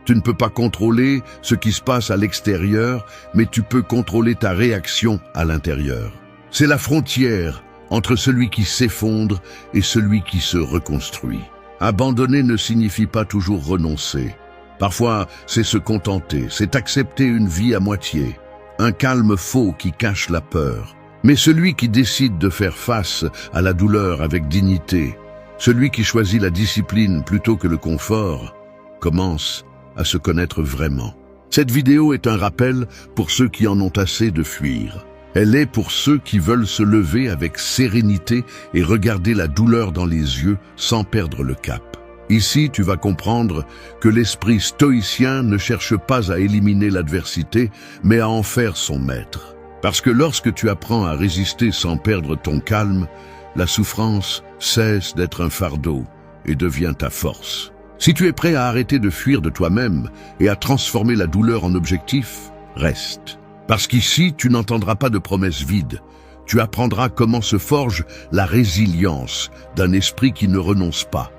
Tu ne peux pas contrôler ce qui se passe à l'extérieur, mais tu peux contrôler ta réaction à l'intérieur. C'est la frontière entre celui qui s'effondre et celui qui se reconstruit. Abandonner ne signifie pas toujours renoncer. Parfois, c'est se contenter, c'est accepter une vie à moitié. Un calme faux qui cache la peur. Mais celui qui décide de faire face à la douleur avec dignité, celui qui choisit la discipline plutôt que le confort, commence à se connaître vraiment. Cette vidéo est un rappel pour ceux qui en ont assez de fuir. Elle est pour ceux qui veulent se lever avec sérénité et regarder la douleur dans les yeux sans perdre le cap. Ici, tu vas comprendre que l'esprit stoïcien ne cherche pas à éliminer l'adversité, mais à en faire son maître. Parce que lorsque tu apprends à résister sans perdre ton calme, la souffrance cesse d'être un fardeau et devient ta force. Si tu es prêt à arrêter de fuir de toi-même et à transformer la douleur en objectif, reste. Parce qu'ici, tu n'entendras pas de promesses vides. Tu apprendras comment se forge la résilience d'un esprit qui ne renonce pas.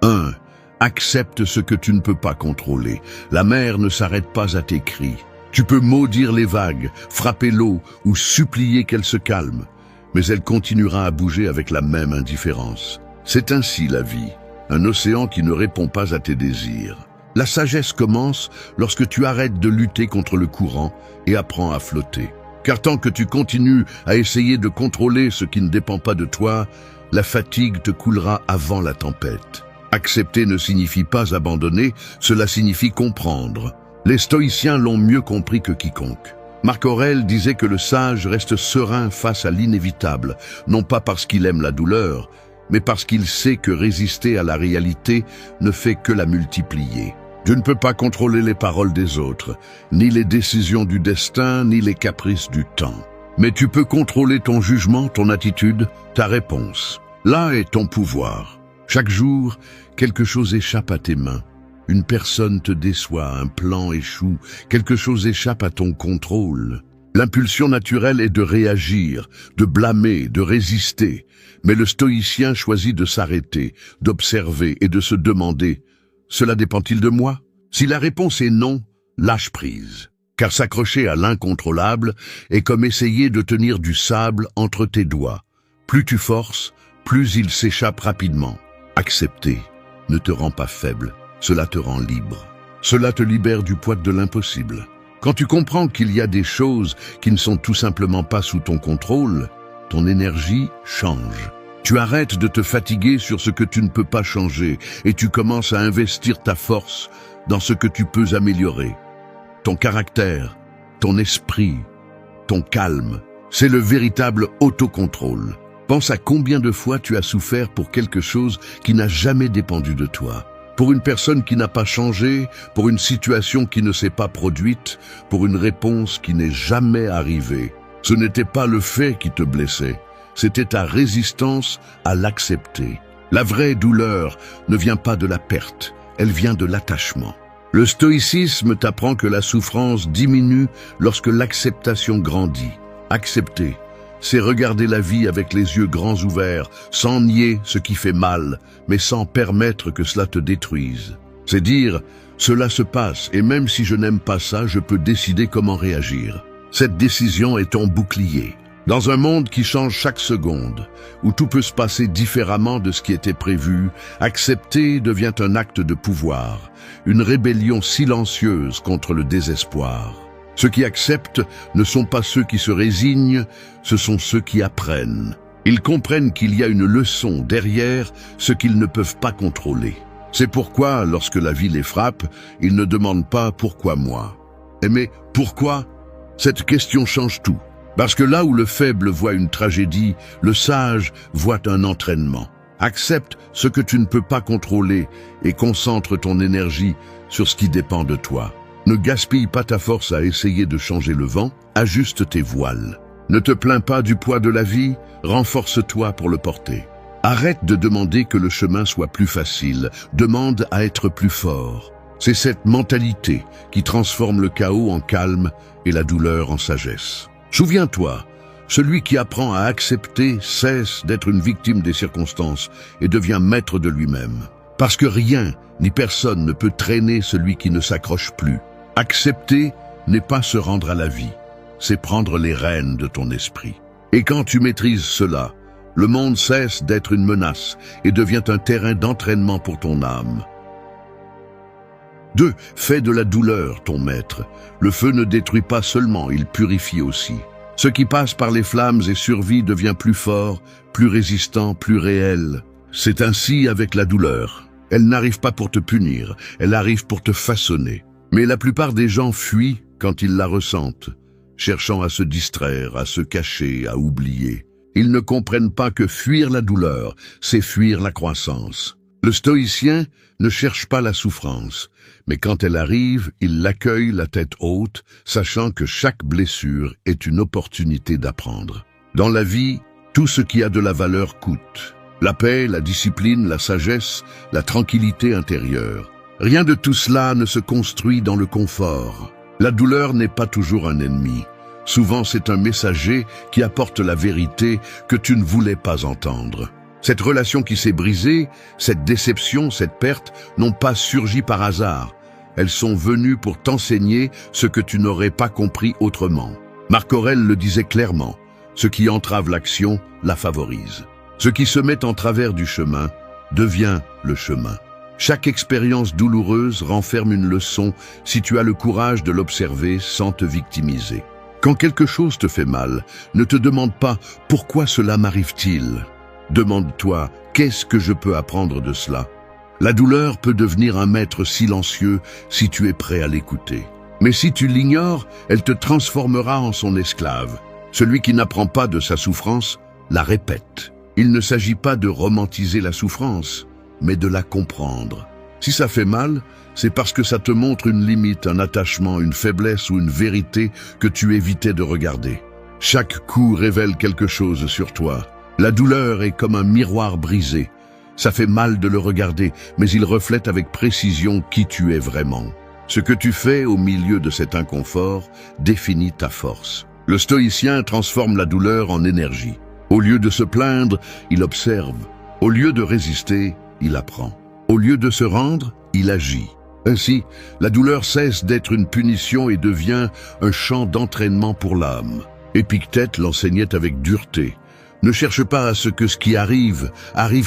1. Accepte ce que tu ne peux pas contrôler. La mer ne s'arrête pas à tes cris. Tu peux maudire les vagues, frapper l'eau ou supplier qu'elle se calme, mais elle continuera à bouger avec la même indifférence. C'est ainsi la vie, un océan qui ne répond pas à tes désirs. La sagesse commence lorsque tu arrêtes de lutter contre le courant et apprends à flotter. Car tant que tu continues à essayer de contrôler ce qui ne dépend pas de toi, la fatigue te coulera avant la tempête. Accepter ne signifie pas abandonner, cela signifie comprendre. Les stoïciens l'ont mieux compris que quiconque. Marc Aurèle disait que le sage reste serein face à l'inévitable, non pas parce qu'il aime la douleur, mais parce qu'il sait que résister à la réalité ne fait que la multiplier. Tu ne peux pas contrôler les paroles des autres, ni les décisions du destin, ni les caprices du temps. Mais tu peux contrôler ton jugement, ton attitude, ta réponse. Là est ton pouvoir. Chaque jour, quelque chose échappe à tes mains. Une personne te déçoit, un plan échoue, quelque chose échappe à ton contrôle. L'impulsion naturelle est de réagir, de blâmer, de résister. Mais le stoïcien choisit de s'arrêter, d'observer et de se demander « Cela dépend-il de moi ?» Si la réponse est non, lâche prise. Car s'accrocher à l'incontrôlable est comme essayer de tenir du sable entre tes doigts. Plus tu forces, plus il s'échappe rapidement. Accepter ne te rend pas faible, cela te rend libre. Cela te libère du poids de l'impossible. Quand tu comprends qu'il y a des choses qui ne sont tout simplement pas sous ton contrôle, ton énergie change. Tu arrêtes de te fatiguer sur ce que tu ne peux pas changer et tu commences à investir ta force dans ce que tu peux améliorer. Ton caractère, ton esprit, ton calme, c'est le véritable autocontrôle. Pense à combien de fois tu as souffert pour quelque chose qui n'a jamais dépendu de toi. Pour une personne qui n'a pas changé, pour une situation qui ne s'est pas produite, pour une réponse qui n'est jamais arrivée. Ce n'était pas le fait qui te blessait, c'était ta résistance à l'accepter. La vraie douleur ne vient pas de la perte, elle vient de l'attachement. Le stoïcisme t'apprend que la souffrance diminue lorsque l'acceptation grandit. Accepter, c'est regarder la vie avec les yeux grands ouverts, sans nier ce qui fait mal, mais sans permettre que cela te détruise. C'est dire, cela se passe et même si je n'aime pas ça, je peux décider comment réagir. Cette décision est ton bouclier. Dans un monde qui change chaque seconde, où tout peut se passer différemment de ce qui était prévu, accepter devient un acte de pouvoir, une rébellion silencieuse contre le désespoir. Ceux qui acceptent ne sont pas ceux qui se résignent, ce sont ceux qui apprennent. Ils comprennent qu'il y a une leçon derrière ce qu'ils ne peuvent pas contrôler. C'est pourquoi, lorsque la vie les frappe, ils ne demandent pas « pourquoi moi ?» Mais pourquoi? Cette question change tout. Parce que là où le faible voit une tragédie, le sage voit un entraînement. Accepte ce que tu ne peux pas contrôler et concentre ton énergie sur ce qui dépend de toi. Ne gaspille pas ta force à essayer de changer le vent, ajuste tes voiles. Ne te plains pas du poids de la vie, renforce-toi pour le porter. Arrête de demander que le chemin soit plus facile, demande à être plus fort. C'est cette mentalité qui transforme le chaos en calme et la douleur en sagesse. Souviens-toi, celui qui apprend à accepter cesse d'être une victime des circonstances et devient maître de lui-même. Parce que rien ni personne ne peut traîner celui qui ne s'accroche plus. Accepter n'est pas se rendre à la vie, c'est prendre les rênes de ton esprit. Et quand tu maîtrises cela, le monde cesse d'être une menace et devient un terrain d'entraînement pour ton âme. 2. Fais de la douleur ton maître. Le feu ne détruit pas seulement, il purifie aussi. Ce qui passe par les flammes et survit devient plus fort, plus résistant, plus réel. C'est ainsi avec la douleur. Elle n'arrive pas pour te punir, elle arrive pour te façonner. Mais la plupart des gens fuient quand ils la ressentent, cherchant à se distraire, à se cacher, à oublier. Ils ne comprennent pas que fuir la douleur, c'est fuir la croissance. Le stoïcien ne cherche pas la souffrance, mais quand elle arrive, il l'accueille la tête haute, sachant que chaque blessure est une opportunité d'apprendre. Dans la vie, tout ce qui a de la valeur coûte. La paix, la discipline, la sagesse, la tranquillité intérieure. Rien de tout cela ne se construit dans le confort. La douleur n'est pas toujours un ennemi. Souvent, c'est un messager qui apporte la vérité que tu ne voulais pas entendre. Cette relation qui s'est brisée, cette déception, cette perte, n'ont pas surgi par hasard. Elles sont venues pour t'enseigner ce que tu n'aurais pas compris autrement. Marc Aurèle le disait clairement, ce qui entrave l'action la favorise. Ce qui se met en travers du chemin devient le chemin. Chaque expérience douloureuse renferme une leçon si tu as le courage de l'observer sans te victimiser. Quand quelque chose te fait mal, ne te demande pas « pourquoi cela m'arrive-t-il ?» Demande-toi « qu'est-ce que je peux apprendre de cela ?» La douleur peut devenir un maître silencieux si tu es prêt à l'écouter. Mais si tu l'ignores, elle te transformera en son esclave. Celui qui n'apprend pas de sa souffrance la répète. Il ne s'agit pas de romantiser la souffrance, mais de la comprendre. Si ça fait mal, c'est parce que ça te montre une limite, un attachement, une faiblesse ou une vérité que tu évitais de regarder. Chaque coup révèle quelque chose sur toi. La douleur est comme un miroir brisé. Ça fait mal de le regarder, mais il reflète avec précision qui tu es vraiment. Ce que tu fais au milieu de cet inconfort définit ta force. Le stoïcien transforme la douleur en énergie. Au lieu de se plaindre, il observe. Au lieu de résister, il apprend. Au lieu de se rendre, il agit. Ainsi, la douleur cesse d'être une punition et devient un champ d'entraînement pour l'âme. Épictète l'enseignait avec dureté. Ne cherche pas à ce que ce qui arrive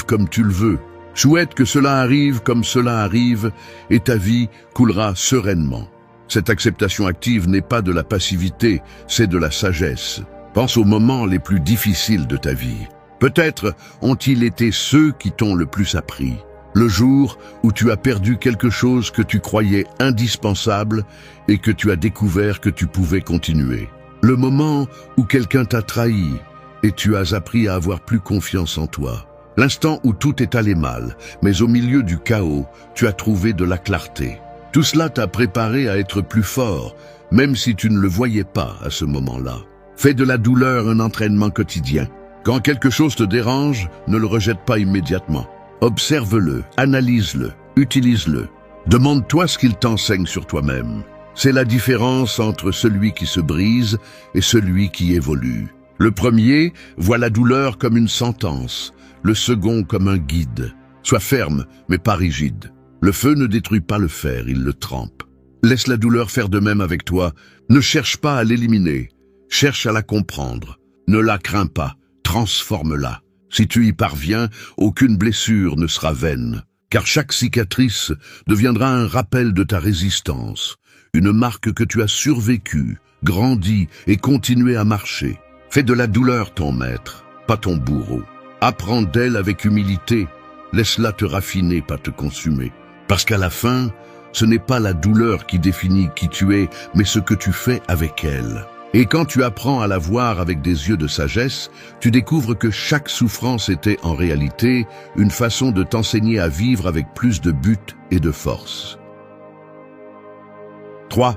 comme tu le veux. Souhaite que cela arrive comme cela arrive et ta vie coulera sereinement. Cette acceptation active n'est pas de la passivité, c'est de la sagesse. Pense aux moments les plus difficiles de ta vie. Peut-être ont-ils été ceux qui t'ont le plus appris. Le jour où tu as perdu quelque chose que tu croyais indispensable et que tu as découvert que tu pouvais continuer. Le moment où quelqu'un t'a trahi et tu as appris à avoir plus confiance en toi. L'instant où tout est allé mal, mais au milieu du chaos, tu as trouvé de la clarté. Tout cela t'a préparé à être plus fort, même si tu ne le voyais pas à ce moment-là. Fais de la douleur un entraînement quotidien. Quand quelque chose te dérange, ne le rejette pas immédiatement. Observe-le, analyse-le, utilise-le. Demande-toi ce qu'il t'enseigne sur toi-même. C'est la différence entre celui qui se brise et celui qui évolue. Le premier voit la douleur comme une sentence, le second comme un guide. Sois ferme, mais pas rigide. Le feu ne détruit pas le fer, il le trempe. Laisse la douleur faire de même avec toi. Ne cherche pas à l'éliminer, cherche à la comprendre. Ne la crains pas, transforme-la. Si tu y parviens, aucune blessure ne sera vaine, car chaque cicatrice deviendra un rappel de ta résistance, une marque que tu as survécu, grandi et continué à marcher. Fais de la douleur ton maître, pas ton bourreau. Apprends d'elle avec humilité, laisse-la te raffiner, pas te consumer. Parce qu'à la fin, ce n'est pas la douleur qui définit qui tu es, mais ce que tu fais avec elle. Et quand tu apprends à la voir avec des yeux de sagesse, tu découvres que chaque souffrance était en réalité une façon de t'enseigner à vivre avec plus de but et de force. 3.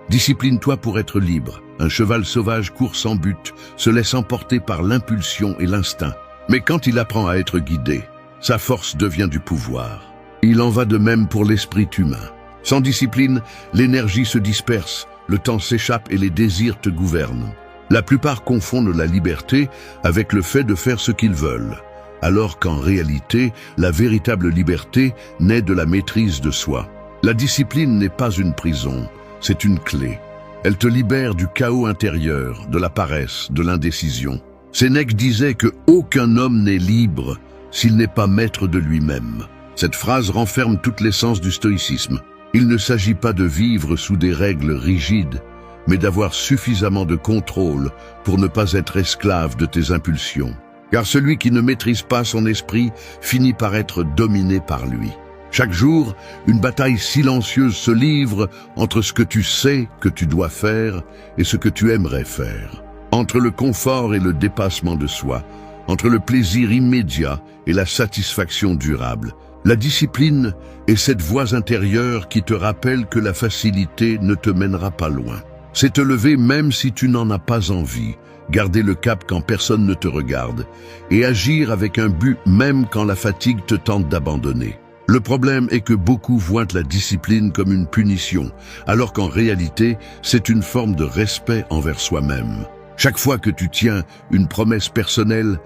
Discipline-toi pour être libre. Un cheval sauvage court sans but, se laisse emporter par l'impulsion et l'instinct. Mais quand il apprend à être guidé, sa force devient du pouvoir. Il en va de même pour l'esprit humain. Sans discipline, l'énergie se disperse, le temps s'échappe et les désirs te gouvernent. La plupart confondent la liberté avec le fait de faire ce qu'ils veulent, alors qu'en réalité, la véritable liberté naît de la maîtrise de soi. La discipline n'est pas une prison, c'est une clé. Elle te libère du chaos intérieur, de la paresse, de l'indécision. Sénèque disait que aucun homme n'est libre s'il n'est pas maître de lui-même. Cette phrase renferme toute l'essence du stoïcisme. Il ne s'agit pas de vivre sous des règles rigides, mais d'avoir suffisamment de contrôle pour ne pas être esclave de tes impulsions. Car celui qui ne maîtrise pas son esprit finit par être dominé par lui. Chaque jour, une bataille silencieuse se livre entre ce que tu sais que tu dois faire et ce que tu aimerais faire. Entre le confort et le dépassement de soi, entre le plaisir immédiat et la satisfaction durable. La discipline est cette voix intérieure qui te rappelle que la facilité ne te mènera pas loin. C'est te lever même si tu n'en as pas envie, garder le cap quand personne ne te regarde, et agir avec un but même quand la fatigue te tente d'abandonner. Le problème est que beaucoup voient la discipline comme une punition, alors qu'en réalité, c'est une forme de respect envers soi-même. Chaque fois que tu tiens une promesse personnelle,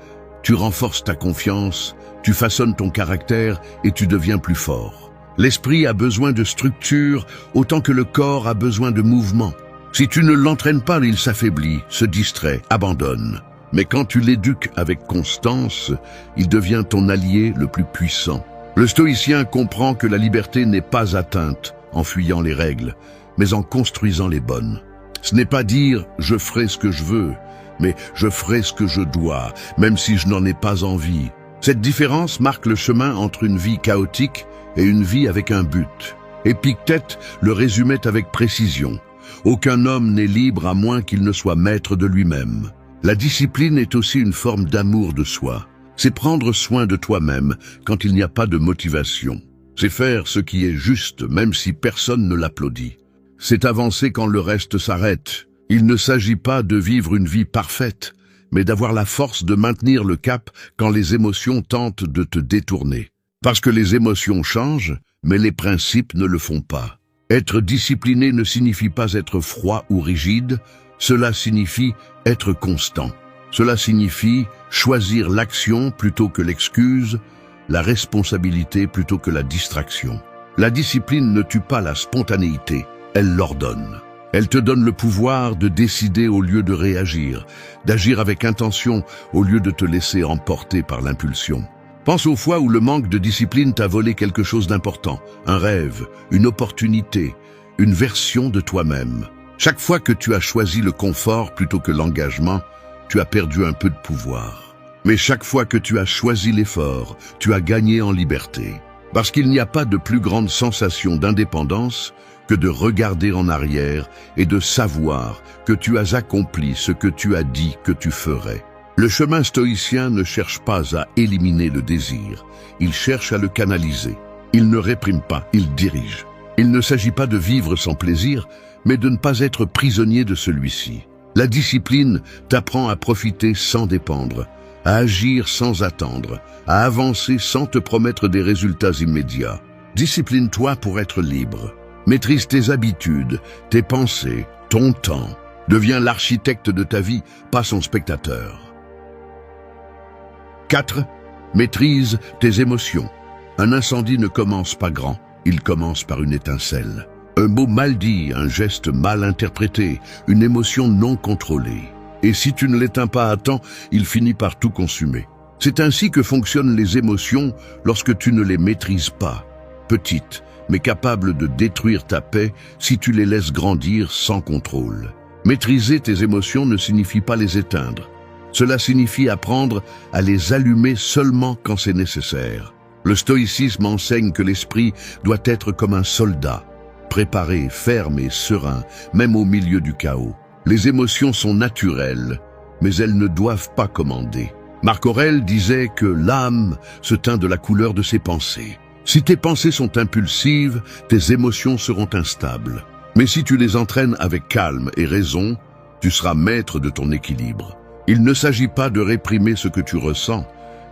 tu renforces ta confiance, tu façonnes ton caractère et tu deviens plus fort. L'esprit a besoin de structure autant que le corps a besoin de mouvement. Si tu ne l'entraînes pas, il s'affaiblit, se distrait, abandonne. Mais quand tu l'éduques avec constance, il devient ton allié le plus puissant. Le stoïcien comprend que la liberté n'est pas atteinte en fuyant les règles, mais en construisant les bonnes. Ce n'est pas dire « je ferai ce que je veux », mais « je ferai ce que je dois », même si je n'en ai pas envie. Cette différence marque le chemin entre une vie chaotique et une vie avec un but. Épictète le résumait avec précision. Aucun homme n'est libre à moins qu'il ne soit maître de lui-même. La discipline est aussi une forme d'amour de soi. C'est prendre soin de toi-même quand il n'y a pas de motivation. C'est faire ce qui est juste même si personne ne l'applaudit. C'est avancer quand le reste s'arrête. Il ne s'agit pas de vivre une vie parfaite, mais d'avoir la force de maintenir le cap quand les émotions tentent de te détourner. Parce que les émotions changent, mais les principes ne le font pas. Être discipliné ne signifie pas être froid ou rigide, cela signifie être constant. Cela signifie choisir l'action plutôt que l'excuse, la responsabilité plutôt que la distraction. La discipline ne tue pas la spontanéité, elle l'ordonne. Elle te donne le pouvoir de décider au lieu de réagir, d'agir avec intention au lieu de te laisser emporter par l'impulsion. Pense aux fois où le manque de discipline t'a volé quelque chose d'important, un rêve, une opportunité, une version de toi-même. Chaque fois que tu as choisi le confort plutôt que l'engagement, tu as perdu un peu de pouvoir. Mais chaque fois que tu as choisi l'effort, tu as gagné en liberté. Parce qu'il n'y a pas de plus grande sensation d'indépendance que de regarder en arrière et de savoir que tu as accompli ce que tu as dit que tu ferais. Le chemin stoïcien ne cherche pas à éliminer le désir, il cherche à le canaliser. Il ne réprime pas, il dirige. Il ne s'agit pas de vivre sans plaisir, mais de ne pas être prisonnier de celui-ci. La discipline t'apprend à profiter sans dépendre, à agir sans attendre, à avancer sans te promettre des résultats immédiats. Discipline-toi pour être libre. Maîtrise tes habitudes, tes pensées, ton temps. Deviens l'architecte de ta vie, pas son spectateur. 4. Maîtrise tes émotions. Un incendie ne commence pas grand, il commence par une étincelle. Un mot mal dit, un geste mal interprété, une émotion non contrôlée. Et si tu ne l'éteins pas à temps, il finit par tout consumer. C'est ainsi que fonctionnent les émotions lorsque tu ne les maîtrises pas. Petites, mais capables de détruire ta paix si tu les laisses grandir sans contrôle. Maîtriser tes émotions ne signifie pas les éteindre. Cela signifie apprendre à les allumer seulement quand c'est nécessaire. Le stoïcisme enseigne que l'esprit doit être comme un soldat, préparé, ferme et serein, même au milieu du chaos. Les émotions sont naturelles, mais elles ne doivent pas commander. Marc Aurèle disait que l'âme se teint de la couleur de ses pensées. Si tes pensées sont impulsives, tes émotions seront instables. Mais si tu les entraînes avec calme et raison, tu seras maître de ton équilibre. Il ne s'agit pas de réprimer ce que tu ressens,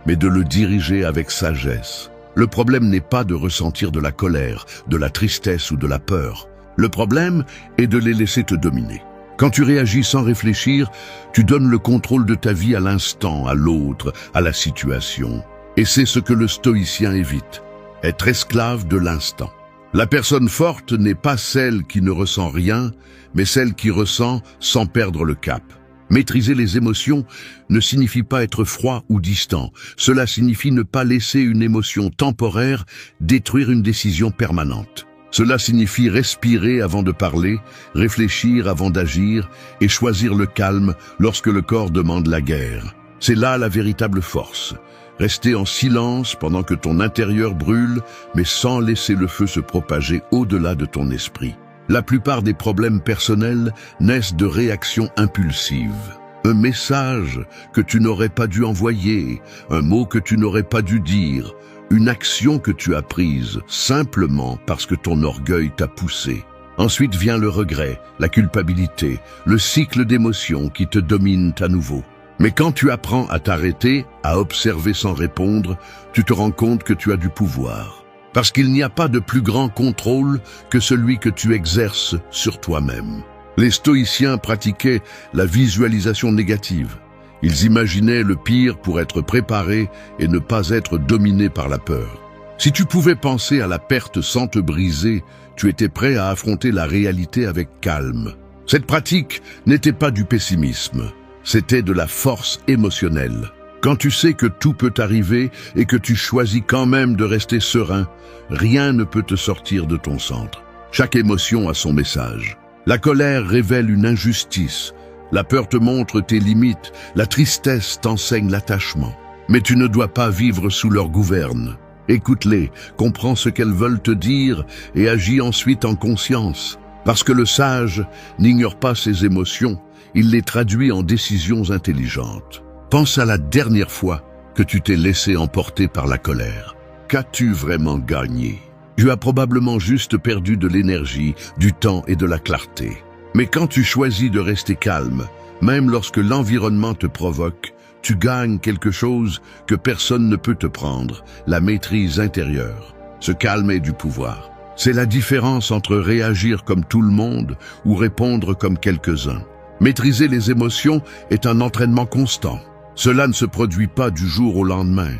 mais de le diriger avec sagesse. Le problème n'est pas de ressentir de la colère, de la tristesse ou de la peur. Le problème est de les laisser te dominer. Quand tu réagis sans réfléchir, tu donnes le contrôle de ta vie à l'instant, à l'autre, à la situation. Et c'est ce que le stoïcien évite, être esclave de l'instant. La personne forte n'est pas celle qui ne ressent rien, mais celle qui ressent sans perdre le cap. Maîtriser les émotions ne signifie pas être froid ou distant. Cela signifie ne pas laisser une émotion temporaire détruire une décision permanente. Cela signifie respirer avant de parler, réfléchir avant d'agir et choisir le calme lorsque le corps demande la guerre. C'est là la véritable force. Rester en silence pendant que ton intérieur brûle, mais sans laisser le feu se propager au-delà de ton esprit. La plupart des problèmes personnels naissent de réactions impulsives. Un message que tu n'aurais pas dû envoyer, un mot que tu n'aurais pas dû dire, une action que tu as prise simplement parce que ton orgueil t'a poussé. Ensuite vient le regret, la culpabilité, le cycle d'émotions qui te dominent à nouveau. Mais quand tu apprends à t'arrêter, à observer sans répondre, tu te rends compte que tu as du pouvoir. Parce qu'il n'y a pas de plus grand contrôle que celui que tu exerces sur toi-même. Les stoïciens pratiquaient la visualisation négative. Ils imaginaient le pire pour être préparés et ne pas être dominés par la peur. Si tu pouvais penser à la perte sans te briser, tu étais prêt à affronter la réalité avec calme. Cette pratique n'était pas du pessimisme, c'était de la force émotionnelle. Quand tu sais que tout peut arriver et que tu choisis quand même de rester serein, rien ne peut te sortir de ton centre. Chaque émotion a son message. La colère révèle une injustice, la peur te montre tes limites, la tristesse t'enseigne l'attachement. Mais tu ne dois pas vivre sous leur gouverne. Écoute-les, comprends ce qu'elles veulent te dire et agis ensuite en conscience. Parce que le sage n'ignore pas ses émotions, il les traduit en décisions intelligentes. Pense à la dernière fois que tu t'es laissé emporter par la colère. Qu'as-tu vraiment gagné? Tu as probablement juste perdu de l'énergie, du temps et de la clarté. Mais quand tu choisis de rester calme, même lorsque l'environnement te provoque, tu gagnes quelque chose que personne ne peut te prendre, la maîtrise intérieure. Ce calme est du pouvoir. C'est la différence entre réagir comme tout le monde ou répondre comme quelques-uns. Maîtriser les émotions est un entraînement constant. Cela ne se produit pas du jour au lendemain.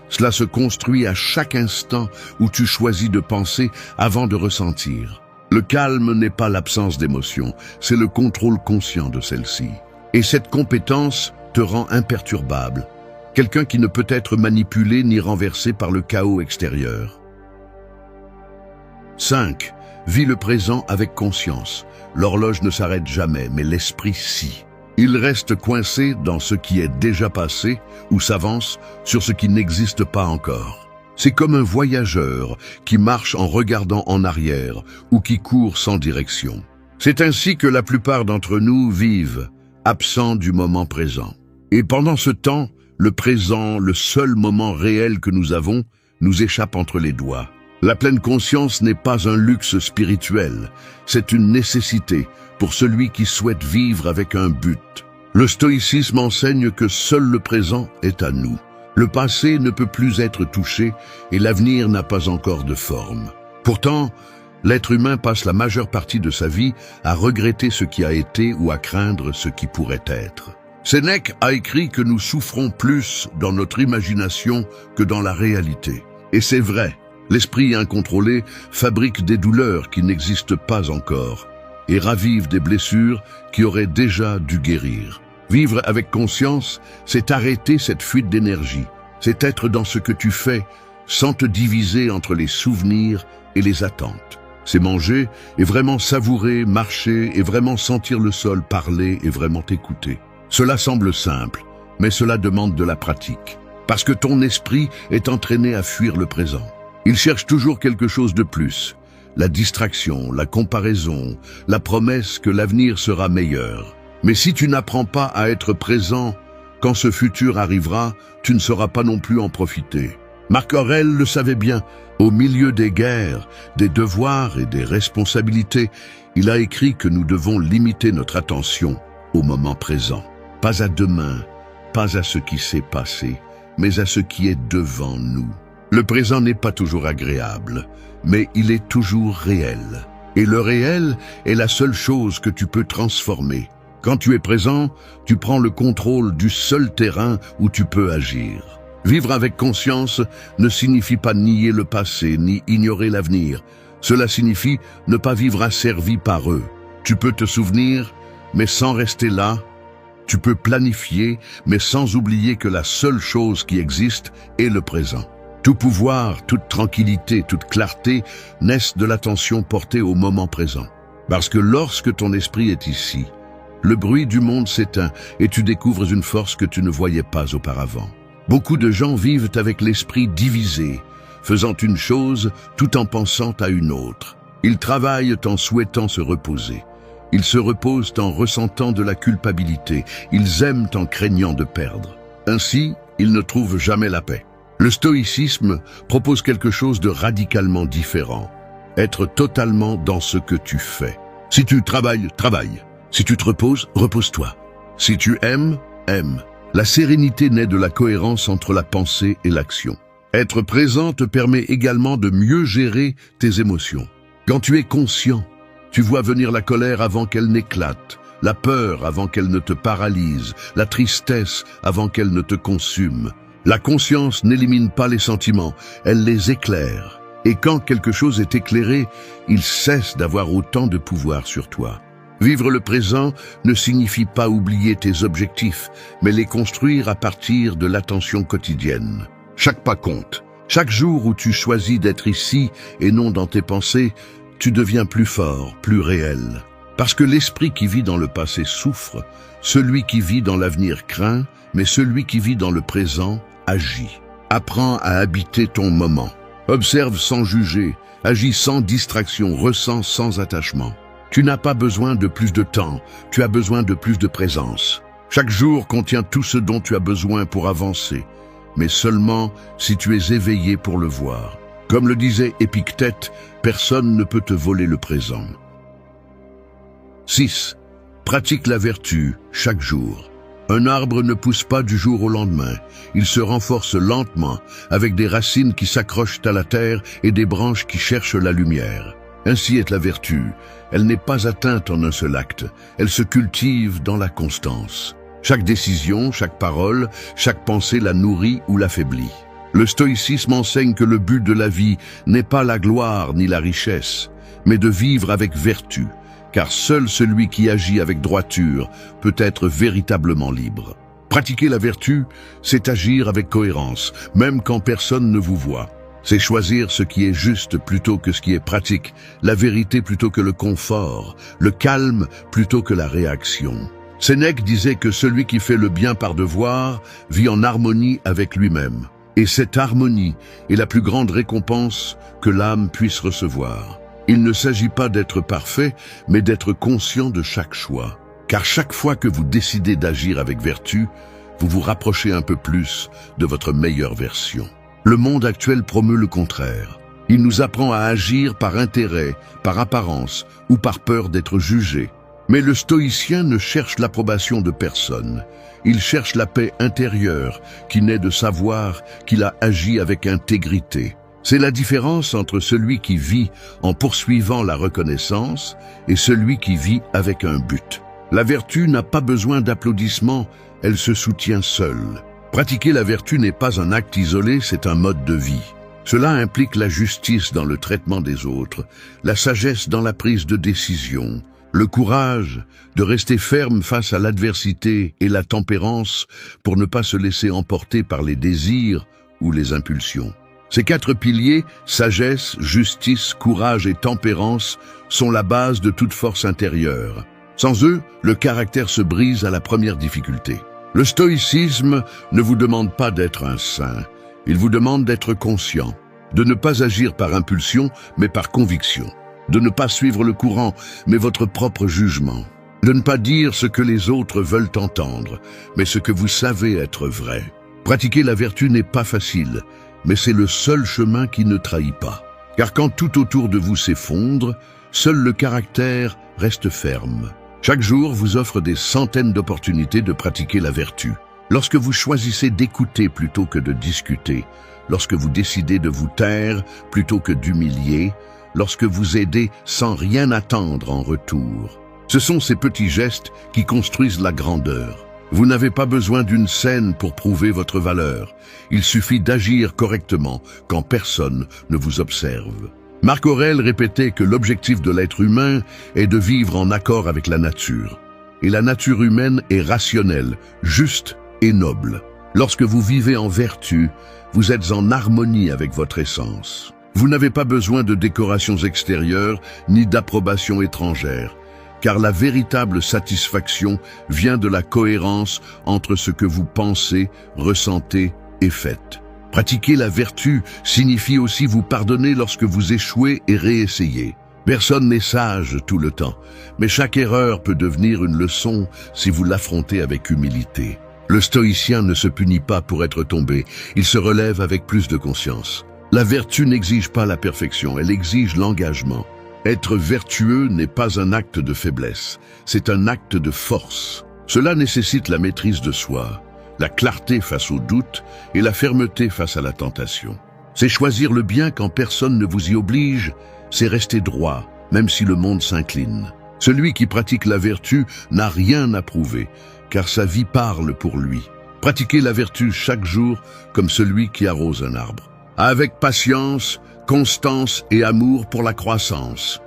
Cela se construit à chaque instant où tu choisis de penser avant de ressentir. Le calme n'est pas l'absence d'émotion, c'est le contrôle conscient de celle-ci. Et cette compétence te rend imperturbable, quelqu'un qui ne peut être manipulé ni renversé par le chaos extérieur. 5. Vis le présent avec conscience. L'horloge ne s'arrête jamais, mais l'esprit si. Il reste coincé dans ce qui est déjà passé ou s'avance sur ce qui n'existe pas encore. C'est comme un voyageur qui marche en regardant en arrière ou qui court sans direction. C'est ainsi que la plupart d'entre nous vivent, absents du moment présent. Et pendant ce temps, le présent, le seul moment réel que nous avons, nous échappe entre les doigts. La pleine conscience n'est pas un luxe spirituel, c'est une nécessité pour celui qui souhaite vivre avec un but. Le stoïcisme enseigne que seul le présent est à nous. Le passé ne peut plus être touché et l'avenir n'a pas encore de forme. Pourtant, l'être humain passe la majeure partie de sa vie à regretter ce qui a été ou à craindre ce qui pourrait être. Sénèque a écrit que nous souffrons plus dans notre imagination que dans la réalité. Et c'est vrai, l'esprit incontrôlé fabrique des douleurs qui n'existent pas encore et ravive des blessures qui auraient déjà dû guérir. Vivre avec conscience, c'est arrêter cette fuite d'énergie. C'est être dans ce que tu fais sans te diviser entre les souvenirs et les attentes. C'est manger et vraiment savourer, marcher et vraiment sentir le sol, parler et vraiment t'écouter. Cela semble simple, mais cela demande de la pratique. Parce que ton esprit est entraîné à fuir le présent. Il cherche toujours quelque chose de plus. La distraction, la comparaison, la promesse que l'avenir sera meilleur. Mais si tu n'apprends pas à être présent, quand ce futur arrivera, tu ne sauras pas non plus en profiter. Marc Aurèle le savait bien, au milieu des guerres, des devoirs et des responsabilités, il a écrit que nous devons limiter notre attention au moment présent. Pas à demain, pas à ce qui s'est passé, mais à ce qui est devant nous. Le présent n'est pas toujours agréable, mais il est toujours réel. Et le réel est la seule chose que tu peux transformer. Quand tu es présent, tu prends le contrôle du seul terrain où tu peux agir. Vivre avec conscience ne signifie pas nier le passé ni ignorer l'avenir. Cela signifie ne pas vivre asservi par eux. Tu peux te souvenir, mais sans rester là. Tu peux planifier, mais sans oublier que la seule chose qui existe est le présent. Tout pouvoir, toute tranquillité, toute clarté naissent de l'attention portée au moment présent. Parce que lorsque ton esprit est ici, le bruit du monde s'éteint et tu découvres une force que tu ne voyais pas auparavant. Beaucoup de gens vivent avec l'esprit divisé, faisant une chose tout en pensant à une autre. Ils travaillent en souhaitant se reposer. Ils se reposent en ressentant de la culpabilité. Ils aiment en craignant de perdre. Ainsi, ils ne trouvent jamais la paix. Le stoïcisme propose quelque chose de radicalement différent. Être totalement dans ce que tu fais. Si tu travailles, travaille. Si tu te reposes, repose-toi. Si tu aimes, aime. La sérénité naît de la cohérence entre la pensée et l'action. Être présent te permet également de mieux gérer tes émotions. Quand tu es conscient, tu vois venir la colère avant qu'elle n'éclate, la peur avant qu'elle ne te paralyse, la tristesse avant qu'elle ne te consume. La conscience n'élimine pas les sentiments, elle les éclaire. Et quand quelque chose est éclairé, il cesse d'avoir autant de pouvoir sur toi. Vivre le présent ne signifie pas oublier tes objectifs, mais les construire à partir de l'attention quotidienne. Chaque pas compte. Chaque jour où tu choisis d'être ici et non dans tes pensées, tu deviens plus fort, plus réel. Parce que l'esprit qui vit dans le passé souffre, celui qui vit dans l'avenir craint, mais celui qui vit dans le présent agit. Apprends à habiter ton moment. Observe sans juger, agis sans distraction, ressens sans attachement. Tu n'as pas besoin de plus de temps, tu as besoin de plus de présence. Chaque jour contient tout ce dont tu as besoin pour avancer, mais seulement si tu es éveillé pour le voir. Comme le disait Épictète, personne ne peut te voler le présent. 6. Pratique la vertu chaque jour. Un arbre ne pousse pas du jour au lendemain. Il se renforce lentement, avec des racines qui s'accrochent à la terre et des branches qui cherchent la lumière. Ainsi est la vertu. Elle n'est pas atteinte en un seul acte. Elle se cultive dans la constance. Chaque décision, chaque parole, chaque pensée la nourrit ou l'affaiblit. Le stoïcisme enseigne que le but de la vie n'est pas la gloire ni la richesse, mais de vivre avec vertu, car seul celui qui agit avec droiture peut être véritablement libre. Pratiquer la vertu, c'est agir avec cohérence, même quand personne ne vous voit. C'est choisir ce qui est juste plutôt que ce qui est pratique, la vérité plutôt que le confort, le calme plutôt que la réaction. Sénèque disait que celui qui fait le bien par devoir vit en harmonie avec lui-même. Et cette harmonie est la plus grande récompense que l'âme puisse recevoir. Il ne s'agit pas d'être parfait, mais d'être conscient de chaque choix. Car chaque fois que vous décidez d'agir avec vertu, vous vous rapprochez un peu plus de votre meilleure version. Le monde actuel promeut le contraire. Il nous apprend à agir par intérêt, par apparence ou par peur d'être jugé. Mais le stoïcien ne cherche l'approbation de personne. Il cherche la paix intérieure qui naît de savoir qu'il a agi avec intégrité. C'est la différence entre celui qui vit en poursuivant la reconnaissance et celui qui vit avec un but. La vertu n'a pas besoin d'applaudissements, elle se soutient seule. Pratiquer la vertu n'est pas un acte isolé, c'est un mode de vie. Cela implique la justice dans le traitement des autres, la sagesse dans la prise de décision, le courage de rester ferme face à l'adversité et la tempérance pour ne pas se laisser emporter par les désirs ou les impulsions. Ces 4 piliers, sagesse, justice, courage et tempérance, sont la base de toute force intérieure. Sans eux, le caractère se brise à la première difficulté. Le stoïcisme ne vous demande pas d'être un saint, il vous demande d'être conscient, de ne pas agir par impulsion, mais par conviction, de ne pas suivre le courant, mais votre propre jugement, de ne pas dire ce que les autres veulent entendre, mais ce que vous savez être vrai. Pratiquer la vertu n'est pas facile, mais c'est le seul chemin qui ne trahit pas. Car quand tout autour de vous s'effondre, seul le caractère reste ferme. Chaque jour vous offre des centaines d'opportunités de pratiquer la vertu. Lorsque vous choisissez d'écouter plutôt que de discuter, lorsque vous décidez de vous taire plutôt que d'humilier, lorsque vous aidez sans rien attendre en retour. Ce sont ces petits gestes qui construisent la grandeur. Vous n'avez pas besoin d'une scène pour prouver votre valeur. Il suffit d'agir correctement quand personne ne vous observe. Marc Aurèle répétait que l'objectif de l'être humain est de vivre en accord avec la nature. Et la nature humaine est rationnelle, juste et noble. Lorsque vous vivez en vertu, vous êtes en harmonie avec votre essence. Vous n'avez pas besoin de décorations extérieures ni d'approbation étrangère, car la véritable satisfaction vient de la cohérence entre ce que vous pensez, ressentez et faites. Pratiquer la vertu signifie aussi vous pardonner lorsque vous échouez et réessayez. Personne n'est sage tout le temps, mais chaque erreur peut devenir une leçon si vous l'affrontez avec humilité. Le stoïcien ne se punit pas pour être tombé, il se relève avec plus de conscience. La vertu n'exige pas la perfection, elle exige l'engagement. Être vertueux n'est pas un acte de faiblesse, c'est un acte de force. Cela nécessite la maîtrise de soi, la clarté face au doute et la fermeté face à la tentation. C'est choisir le bien quand personne ne vous y oblige, c'est rester droit, même si le monde s'incline. Celui qui pratique la vertu n'a rien à prouver, car sa vie parle pour lui. Pratiquez la vertu chaque jour comme celui qui arrose un arbre. Avec patience, constance et amour pour la croissance.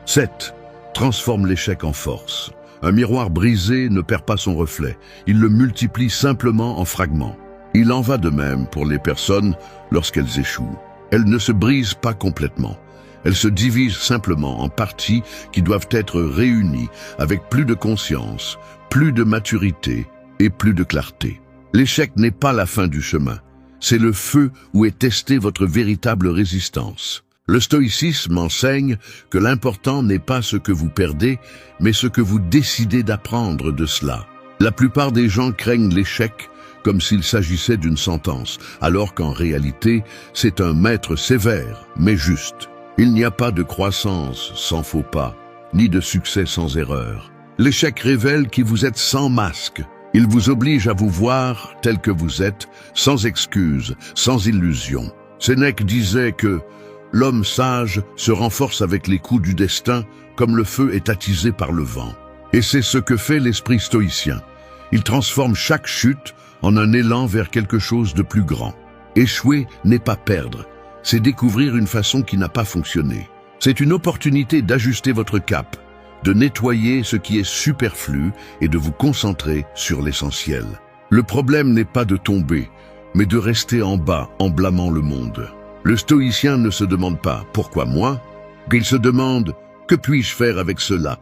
7. Transforme l'échec en force. Un miroir brisé ne perd pas son reflet, il le multiplie simplement en fragments. Il en va de même pour les personnes lorsqu'elles échouent. Elles ne se brisent pas complètement. Elles se divisent simplement en parties qui doivent être réunies avec plus de conscience, plus de maturité et plus de clarté. L'échec n'est pas la fin du chemin. C'est le feu où est testée votre véritable résistance. Le stoïcisme enseigne que l'important n'est pas ce que vous perdez, mais ce que vous décidez d'apprendre de cela. La plupart des gens craignent l'échec comme s'il s'agissait d'une sentence, alors qu'en réalité, c'est un maître sévère, mais juste. Il n'y a pas de croissance sans faux pas, ni de succès sans erreur. L'échec révèle que vous êtes sans masque. Il vous oblige à vous voir tel que vous êtes, sans excuses, sans illusions. Sénèque disait que l'homme sage se renforce avec les coups du destin, comme le feu est attisé par le vent. Et c'est ce que fait l'esprit stoïcien. Il transforme chaque chute en un élan vers quelque chose de plus grand. Échouer n'est pas perdre, c'est découvrir une façon qui n'a pas fonctionné. C'est une opportunité d'ajuster votre cap, de nettoyer ce qui est superflu et de vous concentrer sur l'essentiel. Le problème n'est pas de tomber, mais de rester en bas en blâmant le monde. Le stoïcien ne se demande pas « pourquoi moi ?», qu'il se demande « que puis-je faire avec cela ?»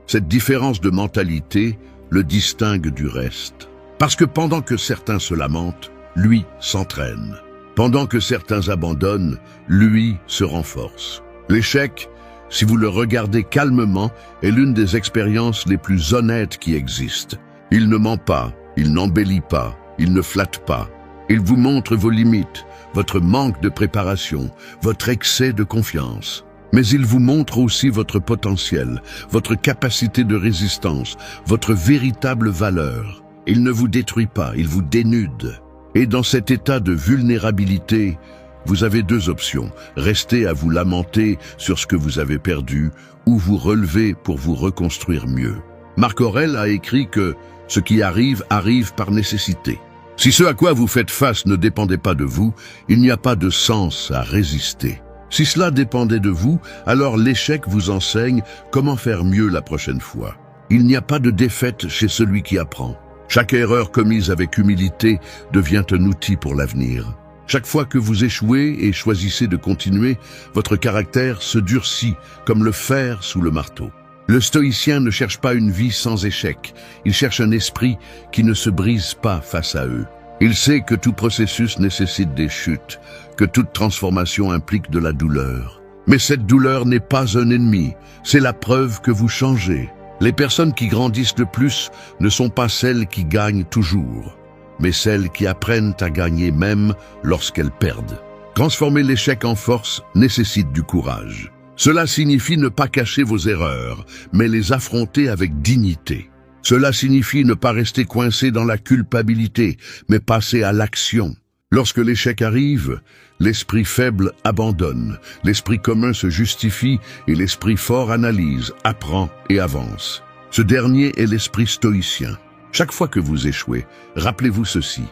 Cette différence de mentalité le distingue du reste. Parce que pendant que certains se lamentent, lui s'entraîne. Pendant que certains abandonnent, lui se renforce. L'échec, si vous le regardez calmement, est l'une des expériences les plus honnêtes qui existent. Il ne ment pas, il n'embellit pas, il ne flatte pas. Il vous montre vos limites, votre manque de préparation, votre excès de confiance. Mais il vous montre aussi votre potentiel, votre capacité de résistance, votre véritable valeur. Il ne vous détruit pas, il vous dénude. Et dans cet état de vulnérabilité, vous avez deux options, rester à vous lamenter sur ce que vous avez perdu ou vous relever pour vous reconstruire mieux. Marc Aurèle a écrit que ce qui arrive, arrive par nécessité. Si ce à quoi vous faites face ne dépendait pas de vous, il n'y a pas de sens à résister. Si cela dépendait de vous, alors l'échec vous enseigne comment faire mieux la prochaine fois. Il n'y a pas de défaite chez celui qui apprend. Chaque erreur commise avec humilité devient un outil pour l'avenir. Chaque fois que vous échouez et choisissez de continuer, votre caractère se durcit comme le fer sous le marteau. Le stoïcien ne cherche pas une vie sans échec, il cherche un esprit qui ne se brise pas face à eux. Il sait que tout processus nécessite des chutes, que toute transformation implique de la douleur. Mais cette douleur n'est pas un ennemi, c'est la preuve que vous changez. Les personnes qui grandissent le plus ne sont pas celles qui gagnent toujours, mais celles qui apprennent à gagner même lorsqu'elles perdent. Transformer l'échec en force nécessite du courage. Cela signifie ne pas cacher vos erreurs, mais les affronter avec dignité. Cela signifie ne pas rester coincé dans la culpabilité, mais passer à l'action. Lorsque l'échec arrive, l'esprit faible abandonne, l'esprit commun se justifie et l'esprit fort analyse, apprend et avance. Ce dernier est l'esprit stoïcien. Chaque fois que vous échouez, rappelez-vous ceci.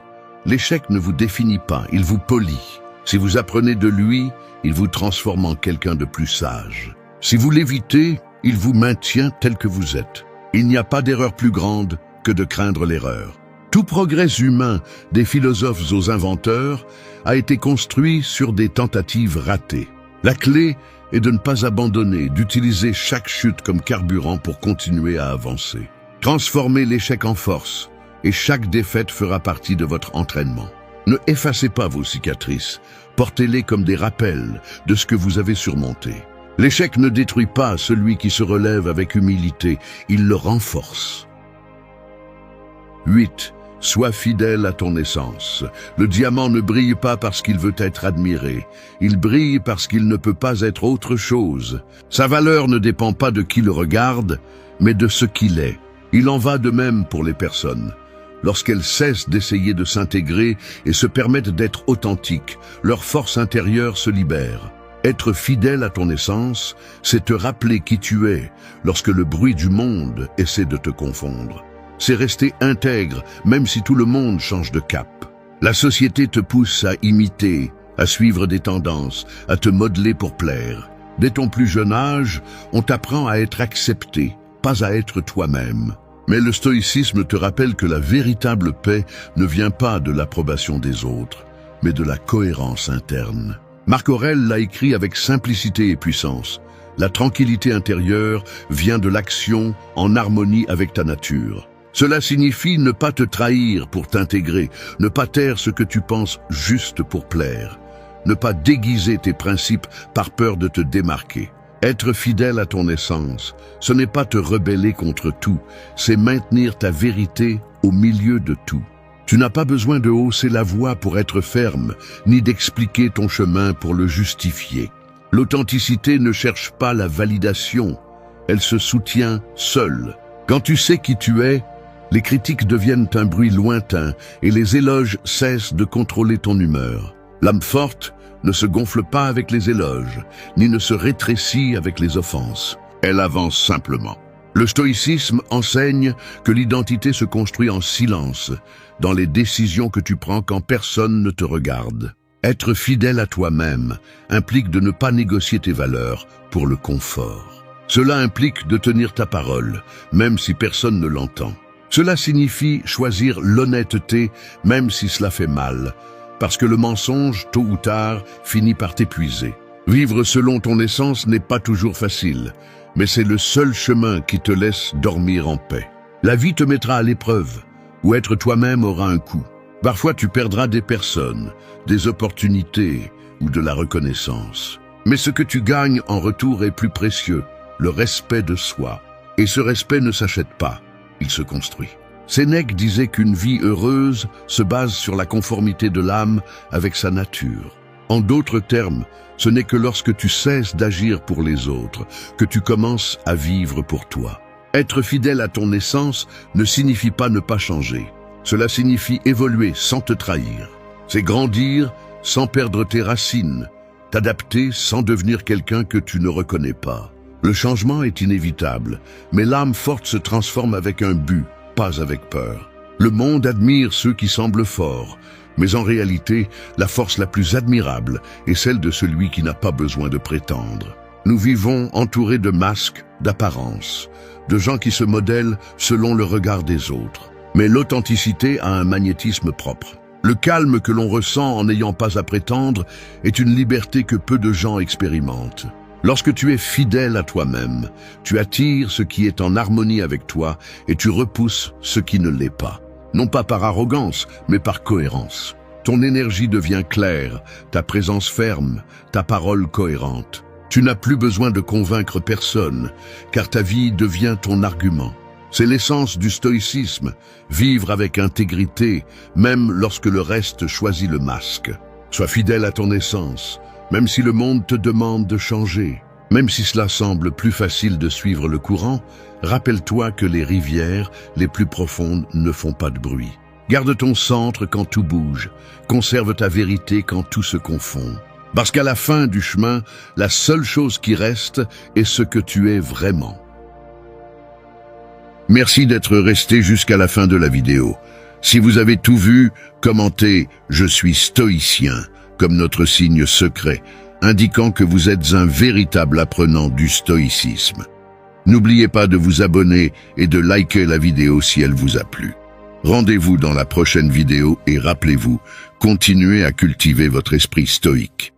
L'échec ne vous définit pas, il vous polit. Si vous apprenez de lui, il vous transforme en quelqu'un de plus sage. Si vous l'évitez, il vous maintient tel que vous êtes. Il n'y a pas d'erreur plus grande que de craindre l'erreur. Tout progrès humain, des philosophes aux inventeurs, a été construit sur des tentatives ratées. La clé est de ne pas abandonner, d'utiliser chaque chute comme carburant pour continuer à avancer. Transformez l'échec en force, et chaque défaite fera partie de votre entraînement. Ne effacez pas vos cicatrices, portez-les comme des rappels de ce que vous avez surmonté. L'échec ne détruit pas celui qui se relève avec humilité, il le renforce. 8. Sois fidèle à ton essence. Le diamant ne brille pas parce qu'il veut être admiré. Il brille parce qu'il ne peut pas être autre chose. Sa valeur ne dépend pas de qui le regarde, mais de ce qu'il est. Il en va de même pour les personnes. Lorsqu'elles cessent d'essayer de s'intégrer et se permettent d'être authentiques, leur force intérieure se libère. Être fidèle à ton essence, c'est te rappeler qui tu es lorsque le bruit du monde essaie de te confondre. C'est rester intègre, même si tout le monde change de cap. La société te pousse à imiter, à suivre des tendances, à te modeler pour plaire. Dès ton plus jeune âge, on t'apprend à être accepté, pas à être toi-même. Mais le stoïcisme te rappelle que la véritable paix ne vient pas de l'approbation des autres, mais de la cohérence interne. Marc Aurèle l'a écrit avec simplicité et puissance. La tranquillité intérieure vient de l'action en harmonie avec ta nature. Cela signifie ne pas te trahir pour t'intégrer, ne pas taire ce que tu penses juste pour plaire, ne pas déguiser tes principes par peur de te démarquer. Être fidèle à ton essence, ce n'est pas te rebeller contre tout, c'est maintenir ta vérité au milieu de tout. Tu n'as pas besoin de hausser la voix pour être ferme, ni d'expliquer ton chemin pour le justifier. L'authenticité ne cherche pas la validation, elle se soutient seule. Quand tu sais qui tu es, les critiques deviennent un bruit lointain et les éloges cessent de contrôler ton humeur. L'âme forte ne se gonfle pas avec les éloges, ni ne se rétrécit avec les offenses. Elle avance simplement. Le stoïcisme enseigne que l'identité se construit en silence, dans les décisions que tu prends quand personne ne te regarde. Être fidèle à toi-même implique de ne pas négocier tes valeurs pour le confort. Cela implique de tenir ta parole, même si personne ne l'entend. Cela signifie choisir l'honnêteté, même si cela fait mal, parce que le mensonge, tôt ou tard, finit par t'épuiser. Vivre selon ton essence n'est pas toujours facile, mais c'est le seul chemin qui te laisse dormir en paix. La vie te mettra à l'épreuve, où être toi-même aura un coût. Parfois tu perdras des personnes, des opportunités ou de la reconnaissance. Mais ce que tu gagnes en retour est plus précieux, le respect de soi. Et ce respect ne s'achète pas, il se construit. Sénèque disait qu'une vie heureuse se base sur la conformité de l'âme avec sa nature. En d'autres termes, ce n'est que lorsque tu cesses d'agir pour les autres que tu commences à vivre pour toi. Être fidèle à ton essence ne signifie pas ne pas changer. Cela signifie évoluer sans te trahir. C'est grandir sans perdre tes racines, t'adapter sans devenir quelqu'un que tu ne reconnais pas. Le changement est inévitable, mais l'âme forte se transforme avec un but, pas avec peur. Le monde admire ceux qui semblent forts, mais en réalité, la force la plus admirable est celle de celui qui n'a pas besoin de prétendre. Nous vivons entourés de masques, d'apparences, de gens qui se modèlent selon le regard des autres. Mais l'authenticité a un magnétisme propre. Le calme que l'on ressent en n'ayant pas à prétendre est une liberté que peu de gens expérimentent. Lorsque tu es fidèle à toi-même, tu attires ce qui est en harmonie avec toi et tu repousses ce qui ne l'est pas. Non pas par arrogance, mais par cohérence. Ton énergie devient claire, ta présence ferme, ta parole cohérente. Tu n'as plus besoin de convaincre personne, car ta vie devient ton argument. C'est l'essence du stoïcisme, vivre avec intégrité, même lorsque le reste choisit le masque. Sois fidèle à ton essence, même si le monde te demande de changer. Même si cela semble plus facile de suivre le courant, rappelle-toi que les rivières les plus profondes ne font pas de bruit. Garde ton centre quand tout bouge, conserve ta vérité quand tout se confond. Parce qu'à la fin du chemin, la seule chose qui reste est ce que tu es vraiment. Merci d'être resté jusqu'à la fin de la vidéo. Si vous avez tout vu, commentez « Je suis stoïcien » comme notre signe secret, indiquant que vous êtes un véritable apprenant du stoïcisme. N'oubliez pas de vous abonner et de liker la vidéo si elle vous a plu. Rendez-vous dans la prochaine vidéo et rappelez-vous, continuez à cultiver votre esprit stoïque.